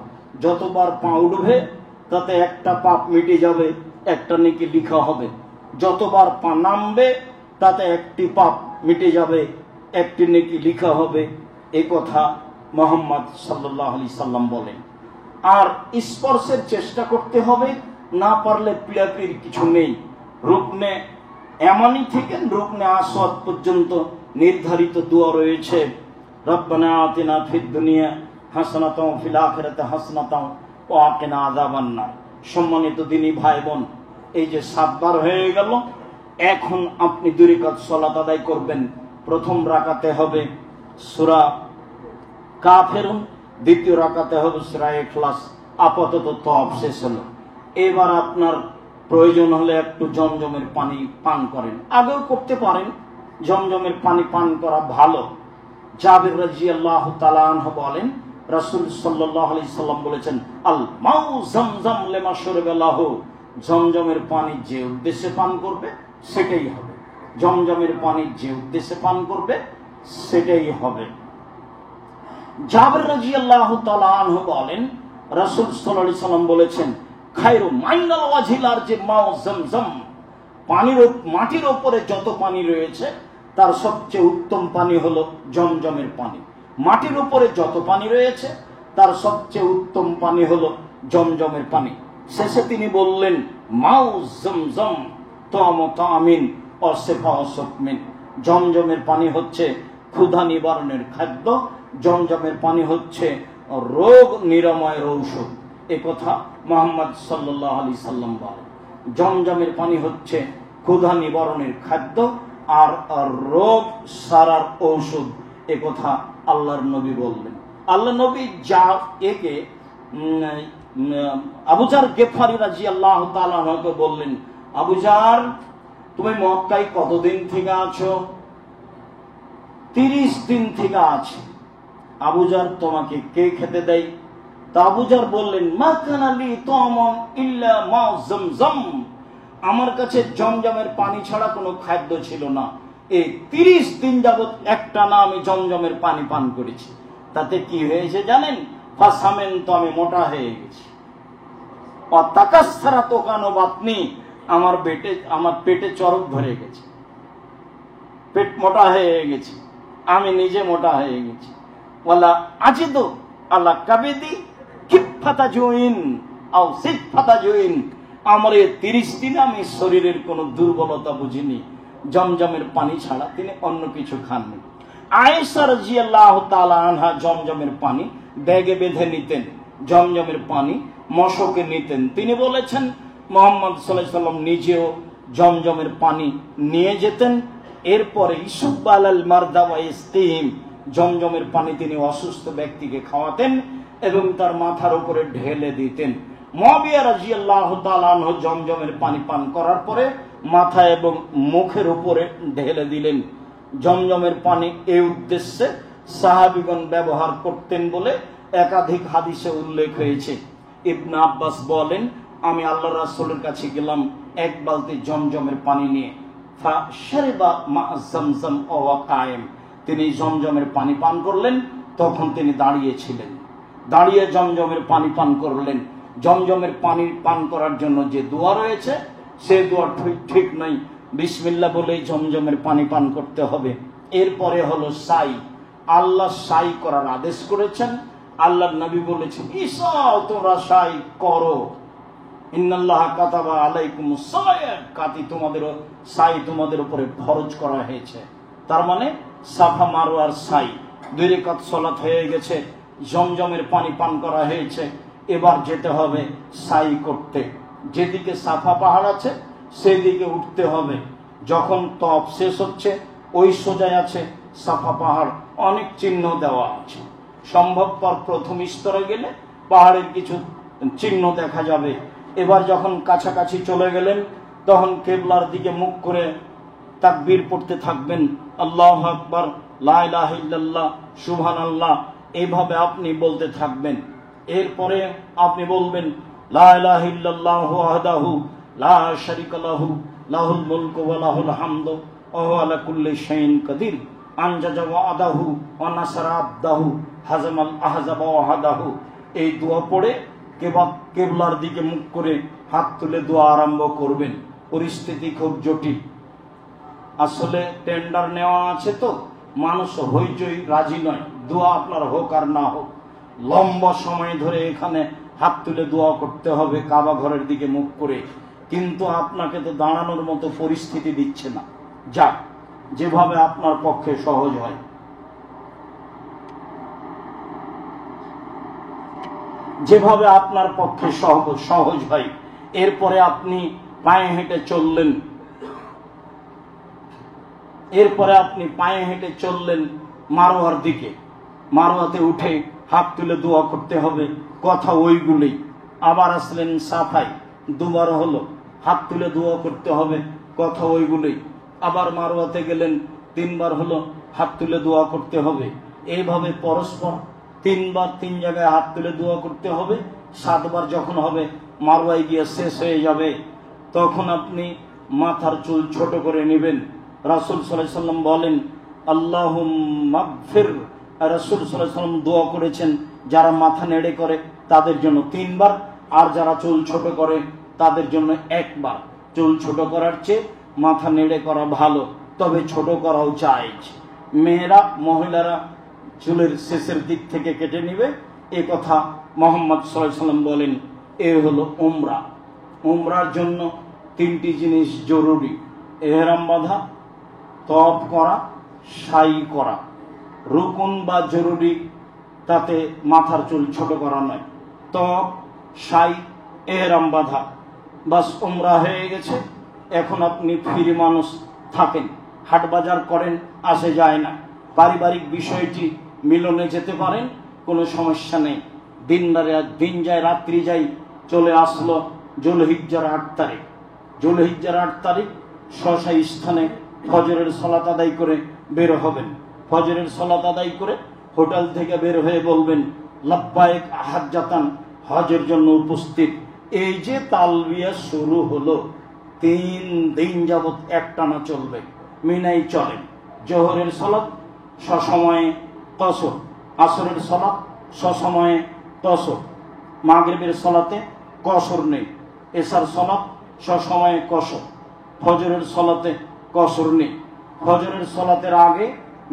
যতবার পা উঠবে তাতে একটা পাপ মিটে যাবে, একটা নেকি লিখা হবে। যতবার পা নামবে তাতে একটি পাপ মিটে যাবে, একটি নেকি লিখা হবে। এই কথা মুহাম্মদ সাল্লাল্লাহু আলাইহি সাল্লাম বলেন। আর স্পর্শের চেষ্টা করতে হবে, না পারলে পিড়াপিড়ির কিছু নেই। রুকনে ইয়ামানি থেকে রুকনে আসওয়াদ পর্যন্ত নির্ধারিত দোয়া রয়েছে, রব্বানা আতিনা ফিদ দুনিয়া হাসানাতাও ওয়া ফিল আখিরাতি হাসানাতাও ওয়া কিনা আযাবান নার। সম্মানিত দিনী ভাই বোন, এই যে 7 বার হয়ে গেল, এখন আপনি 2 রাকাত সালাত আদায় করবেন। প্রথম রাকাতে হবে সূরা কাফিরুন, দ্বিতীয় রাকাতে হবে সূরা ইখলাস। আপাতত তওয়াফ শেষ হলো। এবার আপনার প্রয়োজন হলে একটু জমজমের পানি পান করেন, আগেও করতে পারেন, জমজমের পানি পান করা ভালো। জাবির রাদিয়াল্লাহু তাআলা আনহু বলেন, রাসূল সাল্লাল্লাহু আলাইহি সাল্লাম বলেছেন, আল মাউ জামজাম লিমা শুরিবা লাহু, জমজমের পানি যে উদ্দেশ্যে পান করবে সেটাই হবে। জমজমের পানি যে উদ্দেশ্যে পান করবে সেটাই হবে। জাবির রাদিয়াল্লাহু তাআলা আনহু বলেন, রাসূল সাল্লাল্লাহু আলাইহি সাল্লাম বলেছেন, খায়রু মাইনাল ওয়াজিলার যে মাউ জামজাম, মাটির উপরে যত পানি রয়েছে তার সবচেয়ে উত্তম পানি হলো জমজমের পানি। মাটির উপরে যত পানি রয়েছে তার সবচেয়ে উত্তম পানি হলো জমজমের পানি। শেষে তিনি বললেন, মাউ জামজাম তামিন ও শিফা ও সুকমিন, জমজমের পানি হচ্ছে ক্ষুধা নিবারণের খাদ্য জমজমের পানি হচ্ছে রোগ নিরাময়ের ঔষধ। এ কথা মুহাম্মদ সাল্লাল্লাহু আলাইহি সাল্লাম বলেন। জমজমের পানি হচ্ছে ক্ষুধা নিবারণের খাদ্য আর রোগ সারার ঔষধ। এ কথা আল্লাহর নবী বললেন। আল্লাহ নবী যা একে আবু জার গেফারি রাদিয়াল্লাহু তাআলা আনহু বললেন, আবু জার, তুমি মক্কায় কতদিন থেকে আছো? 30 দিন থেকে আছে। আবু জার, তোমাকে কে খেতে দেয়? তা আবু জার বললেন, মা কানা লি তামান ইল্লা মা জমজম, আমার কাছে জমজমের পানি ছাড়া কোনো খাদ্য ছিল না। এই 30 দিন যাবত একটানা আমি জমজমের পানি পান করেছি। তাতে কি হয়েছে জানেন? ফাসামেন, তো আমি মোটা হয়ে গেছি। অতাকাসসারা তোকানো বাতনি, আমার পেটে চরক ধরে গেছে, পেট মোটা হয়ে গেছে, আমি নিজে মোটা হয়ে গেছি। ওয়ালা আজিদু আলা কাবিদি কিফাতা জুইন আও সিফাতা জুইন, আমার এই 30 দিন আমি শরীরের কোনো দুর্বলতা বুঝিনি। জমজমের পানি ছাড়া তিনি অন্য কিছু খাননি। আয়েশা রাদিয়াল্লাহু তাআলা আনহা জমজমের পানি ব্যাগে বেঁধে নিতেন, জমজমের পানি মশকে নিতেন। তিনি বলেছেন, মুহাম্মদ সাল্লাল্লাহু আলাইহি সাল্লাম নিজেও জমজমের পানি নিয়ে যেতেন। এরপরে ইসুবাল মারদা ওয়া ইস্তিহিম, জমজমের পানি তিনি অসুস্থ ব্যক্তিকে খাওয়াতেন এবং তার মাথার উপরে ঢেলে দিতেন। মুআবিয়া রাদিয়াল্লাহু তাআলা আনহু জমজমের পানি পান করার পরে মাথা এবং মুখের উপরে ঢেলে দিলেন। জমজমের পানি এই উদ্দেশ্যে সাহাবীগণ ব্যবহার করতেন বলে একাধিক হাদিসে উল্লেখ হয়েছে। ইবনে আব্বাস বলেন, আমি আল্লাহর রাসূলের কাছে গেলাম এক বালতি জমজমের পানি নিয়ে। ফাশরিবা মা জমজম ওয়া কায়েম, তিনি জমজমের পানি পান করলেন, তখন তিনি দাঁড়িয়ে ছিলেন। দাঁড়িয়ে জমজমের পানি পান করলেন। জমজমের পানি পান করার জন্য যে দোয়া রয়েছে সে দোয়া ঠিক নয়। বিসমিল্লাহ বলেই জমজমের পানি পান করতে হবে। এরপরে হলো সাই। আল্লাহ সাই করার আদেশ করেছেন। আল্লাহর নবী বলেছেন, ঈসাও তোমরা সাই করো। ইন্নাল্লাহা কাতাবা আলাইকুমুস সায়াত, সাই তোমাদের উপরে ফরজ করা হয়েছে। তার মানে সাফা মারওয়ার সাই, 2 রাকাত সালাত হয়ে গেছে, জমজমের পানি পান করা হয়েছে। এবার যেতে হবে সাই করতে। যেদিকে সাফা পাহাড় আছে সেদিকে উঠতে হবে। যখন তপ শেষ হচ্ছে ওই সোজায় আছে সাফা পাহাড়, অনেক চিহ্ন দেওয়া আছে। সম্ভবপর প্রথম স্তরে গেলে পাহাড়ের কিছু চিহ্ন দেখা যাবে। এবার যখন কাছাকাছি চলে গেলেন তখন কেবলার দিকে মুখ করে তাকবীর পড়তে থাকবেন, আল্লাহু আকবার, লা ইলাহা ইল্লাল্লাহ, সুবহানাল্লাহ, এইভাবে আপনি বলতে থাকবেন। এরপরে আপনি বলবেন, লা ইলাহা ইল্লাল্লাহু ওয়াহদাহু লা শারীকা লাহু লাহুল মুলকু ওয়া লাহুল হামদু ওয়া হুয়া আলা কুল্লি শাইইন কাদির আনজাজা ওয়াদাহু ওয়া নাসারা আবদাহু হাজামাল আহজাবা ওয়াহাদাহু। এই দোয়া পড়ে কেবলার দিকে মুখ করে হাত তুলে দোয়া আরম্ভ করবেন। পরিস্থিতি খুব জটিল, আসলে টেন্ডার নেওয়া আছে তো মানুষ হইচই রাজি নয়। দোয়া আপনার হোক আর না হোক, লম্বা সময় ধরে এখানে হাত তুলে দোয়া করতে হবে কাবা ঘরের দিকে মুখ করে। কিন্তু আপনাকে তো দাঁড়ানোর মতো পরিস্থিতি দিচ্ছে না। যাক, যেভাবে আপনার পক্ষে সহজ হয়। যেভাবে আপনার পক্ষে সহজ হয়। এরপরে আপনি পায়ে হেঁটে চললেন। মারোয়ার দিকে। মারোয়াতে উঠে হাত তুলে দোয়া করতে হবে, কথা ওইগুলোই। আবার আসলেন সাফাই, 2 বার হলো, হাত তুলে দোয়া করতে হবে, কথা ওইগুলোই। আবার মারোয়াতে গেলেন, 3 বার হলো, হাত তুলে দোয়া করতে হবে। এইভাবে পরস্পর 3 বার 3 জায়গায় হাত তুলে দোয়া করতে হবে। 7 বার যখন হবে, মারওয়ায় গিয়ে শেষ হয়ে যাবে, তখন আপনি মাথার চুল ছোট করে নেবেন। রাসূল সাল্লাল্লাহু আলাইহি সাল্লাম বলেন, আল্লাহুম্মা গফির। রাসূল সাল্লাল্লাহু আলাইহি সাল্লাম দোয়া করেছেন যারা মাথা নেড়ে করে তাদের জন্য 3 বার, আর যারা চুল ছোট করে তাদের জন্য 1 বার। চুল ছোট করার চেয়ে মাথা নেড়ে করা ভালো, তবে ছোট করাও জায়েজ। মহিলারা চুলের শেষের দিক থেকে কেটে নিবে, এ কথা মুহাম্মদ সাল্লাল্লাহু আলাইহি সাল্লাম বলেন। এ হলো উমরা। উমরার জন্য 3টি জিনিস জরুরি: ইহরাম বাঁধা, তওয়াফ করা, সাই করা। রুকুন বা জরুরি, তাতে মাথার চুল ছোট করা নয়। তওয়াফ, সাই, এহরাম বাঁধা, বাস উমরা হয়ে গেছে। এখন আপনি ফ্রি মানুষ, থাকেন, হাট বাজার করেন, আসে যায় না, পারিবারিক বিষয়টি মিলনে যেতে পারেন, কোনো সমস্যা নেই। দিন যায় রাত্রি যায়, চলে আসলো জুলহিজ্জার 8 তারিখ। জুলহিজ্জার 8 তারিখ স্বস্থায়ী স্থানে ফজরের সালাত আদায় করে বের হবেন। ফজরের সালাত আদায় করে হোটেল থেকে বের হয়ে বলবেন লাব্বাইক হাজ্জাতান, হজের জন্য উপস্থিত। এই যে তালবিয়া শুরু হলো, 3 দিন যাবত একটানা চলবে, মিনাই চলে। জোহরের সালাত সসময়ে কসর, আসরের সালাত সসময়ে কসর, মাগরিবের সালাতে কসর নেই, এশার সালাত সসময়ে কসর, ফজরের সালাতে কসর নেই। ফজরের সালাতের আগে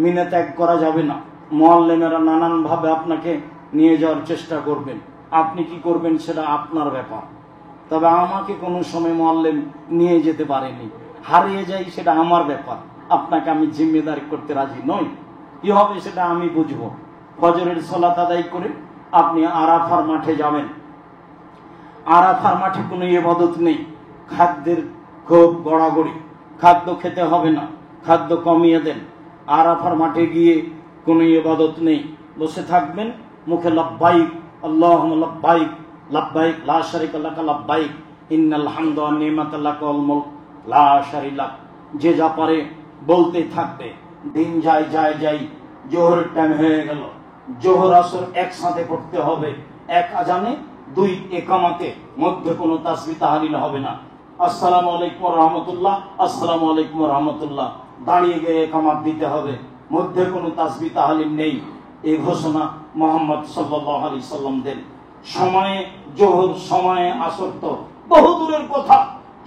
মিনা ত্যাগ করা যাবে না। মুআল্লিমেরা নানানভাবে আপনাকে নিয়ে যাওয়ার চেষ্টা করবেন, আপনি কি করবেন সেটা আপনার ব্যাপার। তবে আমাকে কোনো সময় মুআল্লিম নিয়ে যেতে পারেনি, হারিয়ে যাই, সেটা আমার ব্যাপার, আপনাকে আমি জিম্মেদারি করতে রাজি নই। কি হবে সেটা আমি বুঝবো। ফজরের সালাত আদায় করে আপনি আরাফার মাঠে যাবেন। আরাফার মাঠে কোনো ইবাদত নেই, খাদ্যের খুব গড়াগড়ি, খাদ্য খেতে হবে না, খাদ্য কমিয়ে দেন। আরাফার মাঠে গিয়ে কোনো ইবাদত নেই, বসে থাকবেন, মুখে লাব্বাইক আল্লাহুম্মা লাব্বাইক, লাব্বাইক লা শারিকা লাকা লাব্বাইক, ইন্নাল হামদা ওয়ান নি'মাতা লাকা ওয়াল মুলক লা শারিকা লাক। যে যা পারে বলতে থাকবে। দিন যায়, জোহরের টাইম হয়ে গেল। জোহর আসর একসাথে পড়তে হবে, এক আজানে 2 ইকামাতে, মধ্যে কোনো তাসবিহ তাহলিল হবে না। আসসালামু আলাইকুম ওয়া রাহমাতুল্লাহ, আসসালামু আলাইকুম ওয়া রাহমাতুল্লাহ, দাঁড়িয়ে গিয়ে ইকামাত দিতে হবে, মধ্যে কোনো তাসবিহ তাহলিল নেই। এই ঘোষণা মুহাম্মদ সাল্লাল্লাহু আলাইহি সাল্লাম দেন। সময়ে জোহর, সময়ে আসর তো বহু দূরের কথা।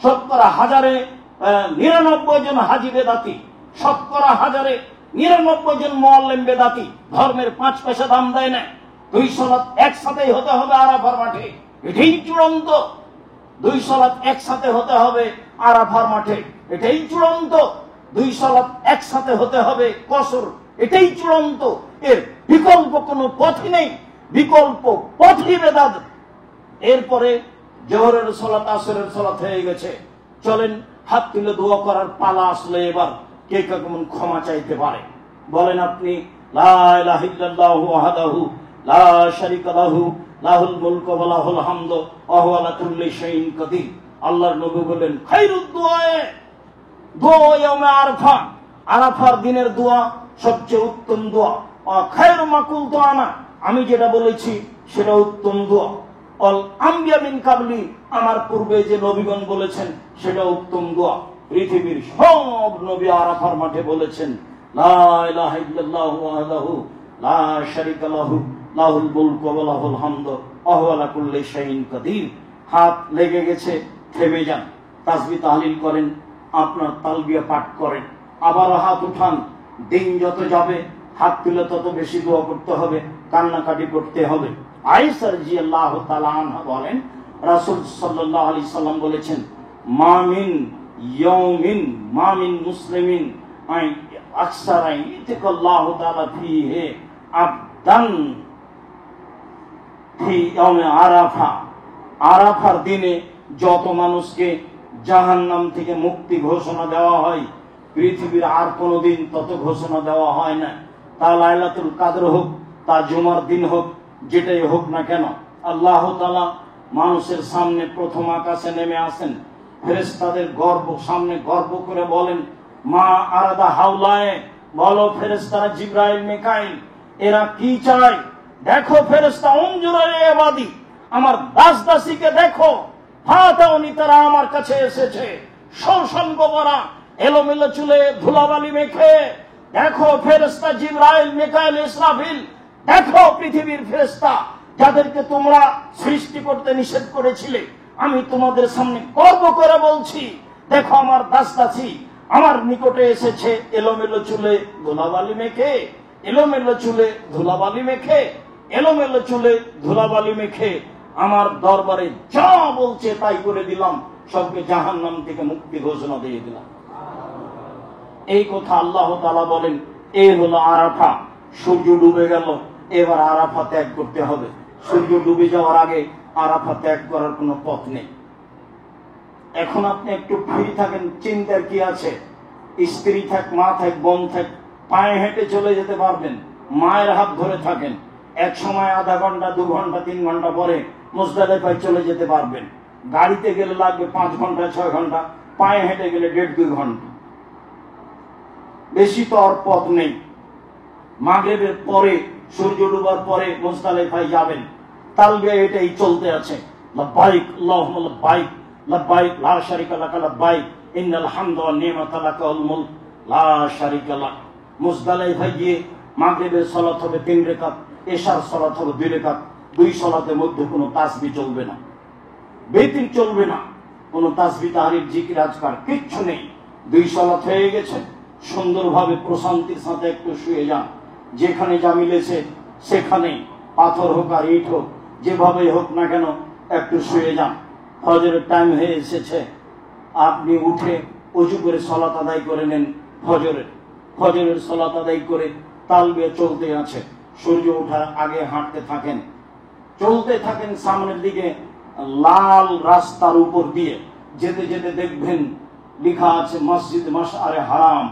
99 জন হাজী বেদাতি, 99 জন মুআল্লিম বেদাতি, ধর্মের 5 পয়সা দাম দেয় না। 2 সালাত একসাথেই হতে হবে আরাফার মাঠে, এটাই চূড়ান্ত। 2 সালাত একসাথে হতে হবে আরাফার মাঠে, এটাই চূড়ান্ত। 2 সালাত একসাথে হতে হবে কসর, এটাই চূড়ান্ত। এর বিকল্প কোনো পথই নেই, বিকল্প পথই বেদাত। এরপরে জোহরের সালাত, আসরের সালাত হয়ে গেছে, চলেন হাত তুলে দোয়া করার পালা আসলে এবার কে কেমন ক্ষমা চাইতে পারে বলেন আপনি। লা ইলাহা ইল্লাল্লাহু ওয়াহদাহু লা শারীকা লাহু লাহুল মুলকু ওয়া লাহুল হামদু ওয়া হুয়া আলা কুল্লি শাইইন কাদির। আল্লাহর নবী বলেন খায়রুদ দুআয়ে, দোয়া ইয়াউমে আরাফা, আরাফার দিনের দোয়া সবচেয়ে উত্তম দোয়া। খায়রু মা কুলতু আনা, আমি যেটা বলেছি সেটা উত্তম দোয়া। অল আম্বিয়া মিন কাবলি, আমার পূর্বে যে নবীগণ বলেছেন সেটা উত্তম দোয়া। পৃথিবীর সব নবী আরাফার মাঠে বলেছেন লা ইলাহা ইল্লাল্লাহু ওয়াহদাহু লা শারীকা লাহু লাহুল মুলকু ওয়া লাহুল হামদু ওয়া হুয়া আলা কুল্লি শাইইন কাদির। হাত লেগে গেছে, থেমে যান, তাসবিহ তাহলিল করেন, আপনার তালবিয়া পাঠ করেন, আবার হাত উঠান। দিন যত যাবে হাত তুলে তত বেশি দোয়া করতে হবে, কান্নাকাটি করতে হবে। আয়েশা রাদিয়াল্লাহু তাআলা আনহা বলেন রাসূল সাল্লাল্লাহু আলাইহি সাল্লাম বলেছেন মামিন ইয়াউমিন মামিন মুসলিমিন আই আকসারা ইতিকাল্লাহু তাআলা ফিহি আবদান ফি ইয়াউমে আরাফা। আরাফার দিনে যত মানুষকে জাহান্নাম থেকে মুক্তি ঘোষণা দেওয়া হয়, পৃথিবীর আর কোনোদিন তত ঘোষণা দেওয়া হয় না। তা লাইলাতুল কদর হোক, তা জুমার দিন হোক, যেটাই হোক না কেন, আল্লাহ তাআলা মানুষের সামনে প্রথম আকাশে নেমে আসেন, ফেরেশতাদের সামনে গর্ব করে বলেন মা আরাদা হাওলায়ে, বলো ফেরেশতারা জিবরাইল মিকাইল এরা কি চায়, দেখো ফেরেশতা উনজুরে ইবাদি, আমার দাস দাসীকে দেখো, ফাতাউনি, তারা আমার কাছে এসেছে সৌসঙ্গ ভরা, এলোমেলো চুলে ধুলাবালি মেখে। দেখো ফেরেশতা জিবরাইল মিকাইল ইসরাফিল, দেখো পৃথিবীর ফেরেশতা যাদেরকে তোমরা সৃষ্টি করতে নিষেধ করেছিলে, আমি তোমাদের সামনে গর্ব করে বলছি, দেখো আমার দাস দাসী আমার নিকটে এসেছে এলোমেলো চুলে ধুলাবালি মেখে, এলোমেলো চুলে ধুলাবালি মেখে, এলোমেলো চুলে ধুলাবালি মেখে আমার দরবারে যা বলছে তাই করে দিলাম, সবকে জাহান্নাম থেকে মুক্তি ঘোষণা দিয়ে দিলাম। এই কথা আল্লাহ তাআলা বলেন। এই হলো আরাফা। সূর্য ডুবে গেল, এবার আরাফা ত্যাগ করতে হবে। সূর্য ডুবে যাওয়ার আগে আরাফা ত্যাগ করার কোনো পথ নেই। এখন আপনি একটু ফ্রি থাকেন, চিন্তার কি আছে? স্ত্রী থাক, মা থাক, বোন থাক, পায়ে হেঁটে চলে যেতে পারবেন, মায়ের হাত ধরে থাকেন, এক সময় আধা ঘন্টা, 2 ঘন্টা, 3 ঘন্টা পরে মুজদালিফায় চলে যেতে পারবেন। গাড়িতে গেলে লাগবে 5 ঘন্টা, 6 ঘন্টা, পায়ে হেঁটে গেলে 1.5-2 ঘন্টা, বেশি তো আর পথ নেই। মাগরিবের পরে, সূর্য ডুবার পরে মুজদালিফায় যাবেন। তালবিয়া এটাই চলতে আছে, লাব্বাইক আল্লাহুম্মা লাব্বাইক, লাব্বাইক লা শারিকা লাক, লাব্বাইক ইন্নাল হামদা ওয়ান নি'মাতা লাকা ওয়াল মুলক লা শারিকা লাক। মুজদালিফায় গিয়ে মাগরিবের সালাত হবে 3 রাকাত, এশার সালাত হবে 2 রাকাত। 2 সালাতের মধ্যে কোনো তাসবিহ চলবে না, বেতির চলবে না, কোনো তাসবিহ, তাহরিক, জিকির, আজকার কিচ্ছু নেই। 2 সালাত হয়ে গেছে, সুন্দরভাবে প্রশান্তির সাথে একটু শুয়ে যান। যেখানে যা মিলেছে সেখানে, পাথর হোক আর ইট হোক, যেভাবে হোক না কেন একটু শুয়ে যান। ফজরের টাইম হয়ে এসেছে, আপনি উঠে ওযু করে সালাত আদায় করে নেন। ফজরের সালাত আদায় করে তালবিয়া চলতে আছে। সূর্য ওঠার আগে হাঁটতে থাকেন, চলতে থাকেন সামনের দিকে, লাল রাস্তার উপর দিয়ে যেতে যেতে দেখবেন লেখা আছে মসজিদ মাশআরে হারাম।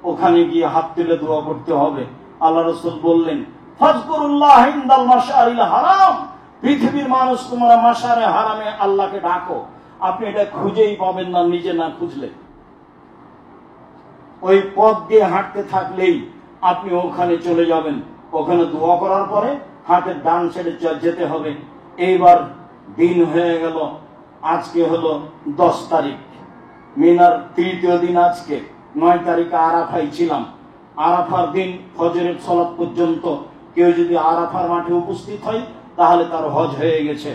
ওখানে গিয়ে হাত তুলে দোয়া করতে হবে। আল্লাহ রাসূল বললেন, ফাজকুরুল্লাহ ইনদাল মাশআরিল হারাম, পৃথিবীর মানুষ তোমরা মাশআরে হারামে আল্লাহকে ডাকো। আপনি এটা খুঁজেই পাবেন না, নিজে না খুঁজলে। ওই পথ দিয়ে হাঁটতে থাকলেই আপনি ওখানে চলে যাবেন। ওখানে দোয়া করার পরে হাতের ডান সাইডে যেতে হবে। এইবার দিন হয়ে গেল, আজকে হলো 10 তারিখ, মিনার 3য় দিন। আজকে 9 তারিখে আরাফায় ছিলাম। আরাফার দিন ফজরের সালাত পর্যন্ত কেউ যদি আরাফার মাঠে উপস্থিত হয় তাহলে তার হজ হয়ে গেছে।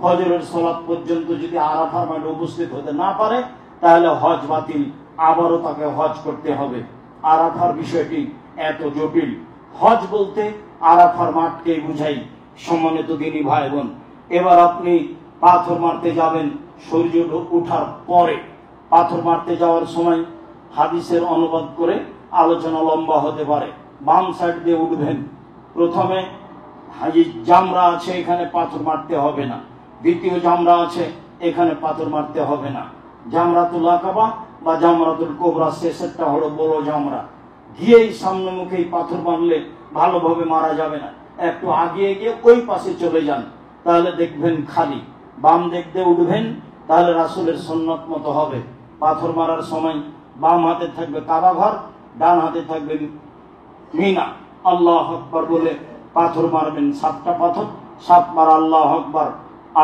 ফজরের সালাত পর্যন্ত যদি আরাফার মাঠে উপস্থিত হতে না পারে তাহলে হজ বাতিল, আবারও তাকে হজ করতে হবে। আরাফার বিষয়টি এত জটিল। হজ বলতে আরাফার মাঠকে বুঝাই। সম্মানিত দিনী ভাই বোন, এবার আপনি পাথর মারতে যাবেন সূর্য ওঠার পরে। পাথর মারতে যাওয়ার সময় হাদিসের অনুবাদ করে আলোচনা লম্বা হতে পারে। বাম সাইড দিয়ে উঠবেন। প্রথমে জামরা আছে, এখানে পাথর মারতে হবে না। দ্বিতীয় জামরা আছে, এখানে পাথর মারতে হবে না। জামরাতুল আকাবা বা জামরাতুল কোবরা, শেষেরটা হলো বড় জামরা। গিয়েই সামনে মুখেই পাথর মারলে ভালোভাবে মারা যাবে না। একটু আগিয়ে গিয়ে ওই পাশে চলে যান, তাহলে দেখবেন খালি। বাম দিক দিয়ে উঠবেন, তাহলে রাসূলের সুন্নাত মতো হবে। পাথর মারার সময় বাম হাতে থাকবে কাবা ঘর, ডান হাতে থাকবে মিনা। আল্লাহু আকবার বলে পাথর মারবেন। 7টা পাথর, 7 বার আল্লাহু আকবার।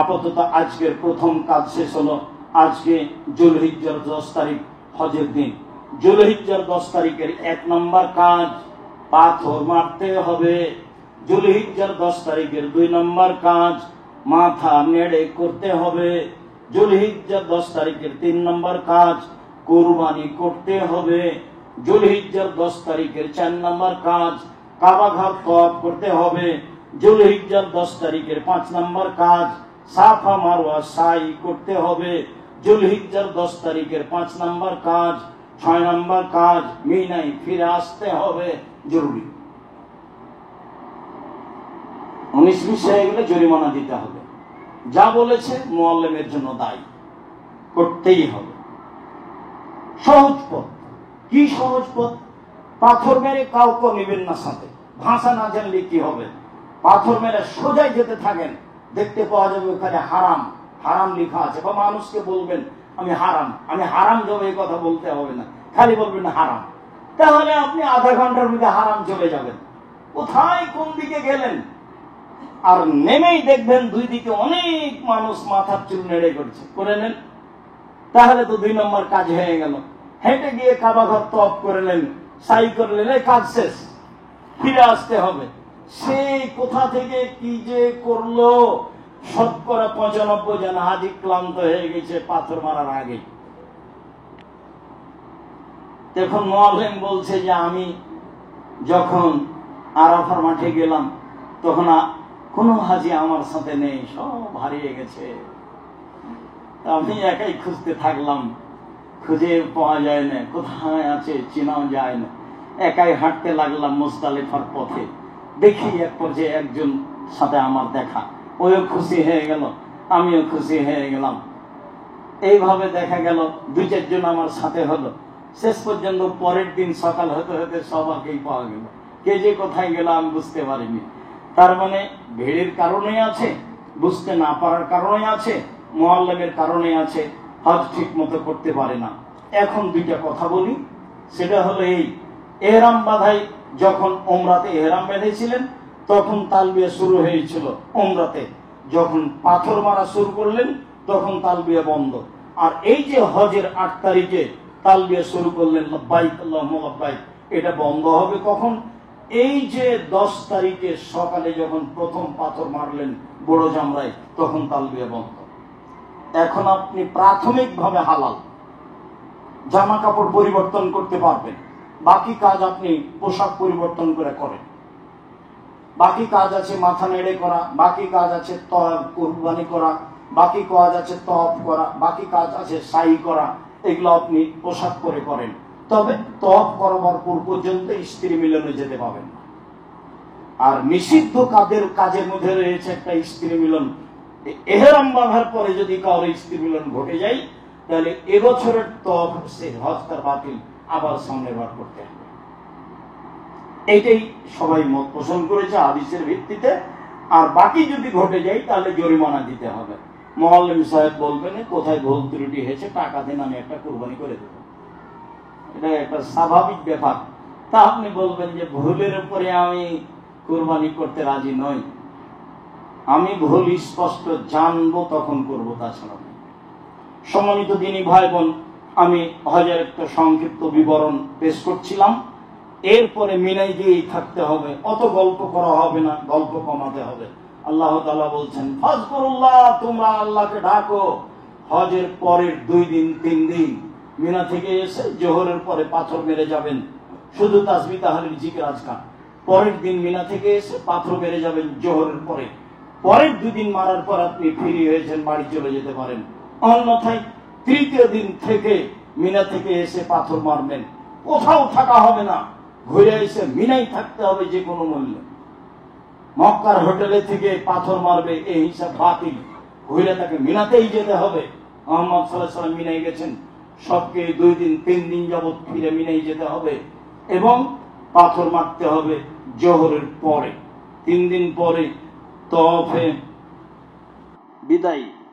আপাতত আজকের প্রথম কাজ শেষ হলো। আজকে যুলহিজ্জার 10 তারিখ, হজের দিন। যুলহিজ্জার 10 তারিখের 1 নম্বর কাজ পাথর মারতে হবে। যুলহিজ্জার 10 তারিখের 2 নম্বর কাজ মাথা নেড়ে করতে হবে। যুলহিজ্জার 10 তারিখের 3 নম্বর কাজ কুরবানি করতে হবে। যুলহিজ্জার 10 তারিখের 4 নম্বর কাজ কাবা ঘর তওয়াফ করতে হবে। যুলহিজ্জার 10 তারিখের 5 নম্বর কাজ সাফা মারওয়া সাই করতে হবে। যুলহিজ্জার 10 তারিখের 5 নম্বর কাজ, 6 নম্বর কাজ মিনায় ফিরে আসতে হবে, জরুরি। 19-20 হয়ে গেলে জরিমানা দিতে হবে। যা বলেছে মুআল্লিমের জন্য দায়ী, করতেই হবে। সহজ পথ। কি সহজ পথ? পাথর মেরে কাউকে নেবেন না সাথে। ভাষা না জানলে কি হবে? পাথর মেরে সোজাই যেতে থাকেন, দেখতে পাওয়া যাবে ওখানে হারাম, হারাম লেখা আছে। বা মানুষকে বলবেন আমি হারাম যাবো, এই কথা বলতে হবে না, খালি বলবেন হারাম। তাহলে আপনি আধা ঘন্টার মধ্যে হারাম চলে যাবেন। কোথায় কোন দিকে গেলেন? আর নেমেই দেখবেন 2 দিকে অনেক মানুষ মাথার চুল নেড়ে করছে, করে নেন। তাহলে তো 2 নম্বর কাজ হয়ে গেল। হেঁটে গিয়ে কাবা ঘর তওয়াফ করলেন, সাই করলেন, এই কাজ শেষ। ফিরে আসতে হবে। সেই কোথা থেকে কি যে করলো, শতকরা 95 জন হাজি ক্লান্ত হয়ে গেছে পাথর মারার আগে। দেখুন মুআল্লিম বলছে যে আমি যখন আরাফার মাঠে গেলাম তখন কোনো হাজি আমার সাথে নেই, সব হারিয়ে গেছে। আমি একাই খুঁজতে থাকলাম, খুঁজে পাওয়া যায় না, কোথায় আছে চেনাও যায় না। একাই হাঁটতে লাগলাম মুজদালিফার পথে। দেখি এক পর্যায়ে একজন সাথে আমার দেখা, ওও খুশি হয়ে গেল, আমিও খুশি হয়ে গেলাম। এইভাবে দেখা গেল 2-4 জন আমার সাথে হলো। শেষ পর্যন্ত পরের দিন সকাল হতে হতে সবাইকেই পাওয়া গেল। কে যে কোথায় গেল আমি বুঝতে পারিনি। তার মানে ভিড়ের কারণে আছে, বুঝতে না পারার কারণে আছে, মুআল্লিমের কারণে আছে, হজ ঠিক মতো করতে পারে না। এখন 2টা কথা বলি, সেটা হলো এই, এহরাম বাঁধাই যখন উমরাতে এহরাম বেঁধেছিলেন তখন তালবিয়া শুরু হয়েছিল। উমরাতে যখন পাথর মারা শুরু করলেন তখন তালবিয়া বন্ধ। আর এই যে হজের 8 তারিখে তালবিয়া শুরু করলেন লব্বাইক আল্লাহুম্মা লব্বাইক, এটা বন্ধ হবে কখন? এই যে 10 তারিখে সকালে যখন প্রথম পাথর মারলেন বড় জামরায়, তখন তালবিয়া বন্ধ। এখন আপনি প্রাথমিকভাবে হালাল, জামা কাপড় পরিবর্তন করতে পারবেন, বাকি কাজ আপনি পোশাক পরিবর্তন করে করেন। বাকি কাজ আছে মাথা নেড়ে করা, বাকি কাজ আছে কুরবানি করা, বাকি কাজ আছে তওয়াফ করা, বাকি কাজ আছে সাই করা, এগুলো আপনি পোশাক পরে করেন। তবে তওয়াফ করবার পূর্ব পর্যন্ত স্ত্রী মিলনে যেতে পাবেন না। আর নিষিদ্ধ কাজের মধ্যে রয়েছে একটা স্ত্রী মিলন। এহরাম বাঁধার পরে যদি কারো স্ত্রী মিলন ঘটে যায়, তাহলে এবছরের তওয়াফ সে হজ তার বাতিল, আবার সামনে বার করতে হবে। এইটাই সবাই মত পোষণ করেছে হাদিসের ভিত্তিতে। আর বাকি যদি ঘটে যায় তাহলে জরিমানা দিতে হবে। মুআল্লিম সাহেব বলবেন কোথায় ভুল ত্রুটি হয়েছে, টাকা দিন, আমি একটা কুরবানি করে দেব। এটা একটা স্বাভাবিক ব্যাপার। তা আপনি বলবেন যে ভুলের উপরে আমি কুরবানি করতে রাজি নই, আমি ভুল স্পষ্ট জানবো তখন করবো, তাছাড়া। সম্মানিত দিনী ভাই বোন, আমি হজের একটা সংক্ষিপ্ত বিবরণ পেশ করছিলাম। এরপরে মিনায় গিয়েই থাকতে হবে, অত গল্প করা হবে না, গল্প কমাতে হবে। আল্লাহ তাআলা বলছেন ফাজকুরুল্লাহ, তোমরা আল্লাহকে ডাকো। হজের পরের 2 দিন 3 দিন মিনা থেকে এসে জোহরের পরে পাথর মেরে যাবেন, শুধু তাসবিহ তাহলিল জিকির আজকার। পরের দিন মিনা থেকে এসে পাথর মেরে যাবেন জোহরের পরে। পরের 2 দিন মারার পর আপনি ফ্রি হয়েছেন, বাড়ি চলে যেতে পারেন। অন্যথায় 3য় দিন থেকে মিনা থেকে এসে পাথর মারবেন, কোথাও থাকা হবে না, ঘুরে এসে মিনাই থাকতে হবে যে কোনো মূল্যে। মক্কার হোটেলে থেকে পাথর মারবে এই হিসাব বাতিল, ঘুরে তাকে মিনাতেই যেতে হবে। মুহাম্মদ সাল্লাল্লাহু আলাইহি ওয়াসাল্লাম মিনায় গেছেন, সবকে 2 দিন 3 দিন যাবত ফিরে মিনাই যেতে হবে এবং পাথর মারতে হবে জোহরের পরে। 3 দিন পরে তওয়াফে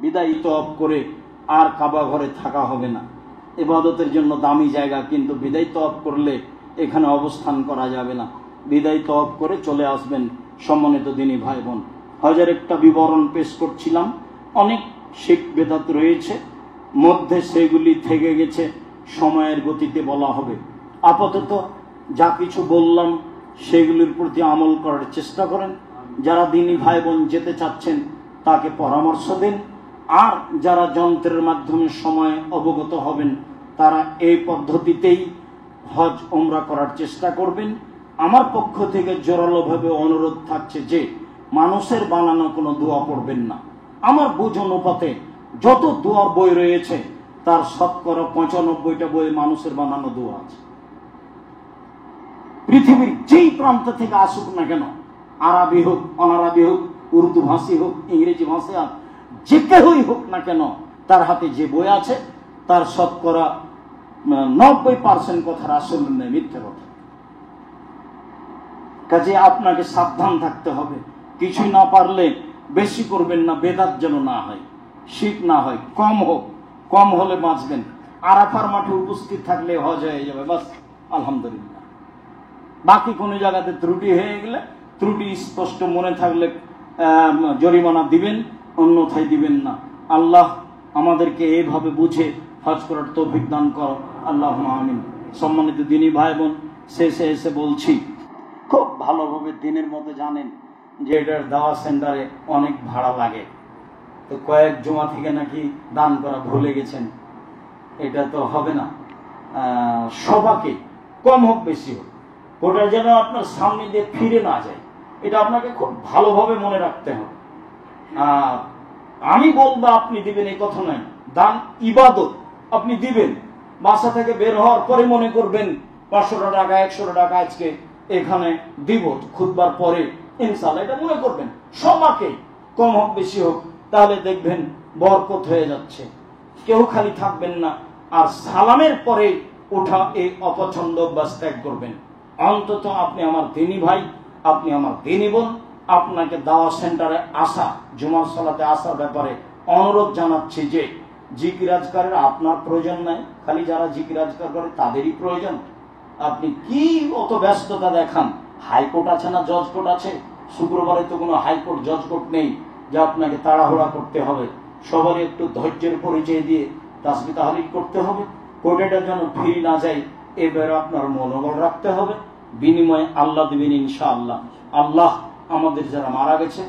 বিদায়ী তওয়াফ করে আর কাবা ঘরে থাকা হবে না। ইবাদতের জন্য দামি জায়গা, কিন্তু বিদায়ী তওয়াফ করলে এখানে অবস্থান করা যাবে না। বিদায়ী তওয়াফ করে চলে আসবেন। সম্মানিত দিনী ভাই বোন, হজের একটা বিবরণ পেশ করছিলাম। অনেক শিরক বেদাত রয়েছে, মধ্যে সেগুলি থেকে গেছে, সময়ের গতিতে বলা হবে। আপাতত যা কিছু বললাম সেগুলির প্রতি আমল করার চেষ্টা করেন। যারা দিনী ভাই বোন যেতে চাচ্ছেন তাকে পরামর্শ দিন। আর যারা যন্ত্রের মাধ্যমে সময় অবগত হবেন তারা এই পদ্ধতিতেই হজ ওমরা করার চেষ্টা করবেন। আমার পক্ষ থেকে জোরালোভাবে অনুরোধ থাকছে যে মানুষের বানানো কোনো দোয়া পড়বেন না। আমার বুঝ অনুপাতে যত দোয়ার বই রয়েছে তার শতকরা 95টা বই মানুষের বানানো দোয়া আছে। পৃথিবীর যেই প্রান্ত থেকে আসুক না কেন, আরবি হোক, অনারবি হোক, উর্দু ভাষী হোক, ইংরেজি ভাষী হোক, যে কেউই হোক না কেন, তার হাতে যে বই আছে তার শতকরা 90% কথার আসল নেই, মিথ্যে কথা। কাজে আপনাকে সাবধান থাকতে হবে। কিছুই না পারলে বেশি করবেন না, বেদাত যেন না হয়, শিরক না হয়, কম হোক, কম হলে বাঁচবেন। আরাফার মাঠে উপস্থিত থাকলে হজ হয়ে যাবে, বাস আলহামদুলিল্লাহ। বাকি কোনো জায়গাতে ত্রুটি হয়ে গেলে, ত্রুটি স্পষ্ট মনে থাকলে জরিমানা দিবেন, অন্যথায় দিবেন না। আল্লাহ আমাদেরকে এইভাবে বুঝে হজ করার তৌফিক দান করো, আল্লাহুম্মা আমিন। সম্মানিত দিনী ভাই বোন, শেষে এসে বলছি, খুব ভালোভাবে দিনের মতো জানেন যে এটার দাওয়া সেন্টারে অনেক ভাড়া লাগে। তো কয়েক জমা থেকে নাকি দান করা ভুলে গেছেন, এটা তো হবে না। সবাকে কম হোক বেশি হোক, ওটা যেন আপনার সামনে দিয়ে ফিরে না যায়, এটা আপনাকে খুব ভালোভাবে মনে রাখতে হবে। আমি বলবো আপনি দিবেন এই কথা নয়, দান ইবাদত, আপনি দিবেন। বাসা থেকে বের হওয়ার পরে মনে করবেন 500 টাকা 100 টাকা আজকে এখানে দিব খুতবার পরে, ইনশাআল্লাহ এটা মনে করবেন সবাকে, কম হোক বেশি হোক, তাহলে দেখবেন বরকত হয়ে যাচ্ছে। কেউ খালি থাকবেন না। আর সালামের পরে ওঠা এই অপছন্দ অভ্যাস ত্যাগ করবেন। অন্তত আপনি আমার দিনী ভাই, আপনি আমার দিনী বোন, আপনাকে দাওয়া সেন্টারে আসা, জুমার সালাতে আসার ব্যাপারে অনুরোধ জানাচ্ছি যে জিকির আজকারের আপনার প্রয়োজন নাই, খালি যারা জিকির আজকার করে তাদেরই প্রয়োজন। আপনি কি অত ব্যস্ততা দেখান? হাইকোর্ট আছে না জজ কোর্ট আছে? শুক্রবারে তো কোনো হাইকোর্ট জজ কোর্ট নেই যে আপনাকে তাড়াহুড়া করতে হবে। সবারই একটু ধৈর্যের পরিচয় দিয়ে তাসবিহ তাহলিল করতে হবে। কোর্টেটা যেন ফ্রি না যায় এবারে আপনার মনোবল রাখতে হবে। বিনিময়ে আল্লাহ দিবেন ইনশাআল্লাহ। আল্লাহ আমাদের যারা মারা গেছে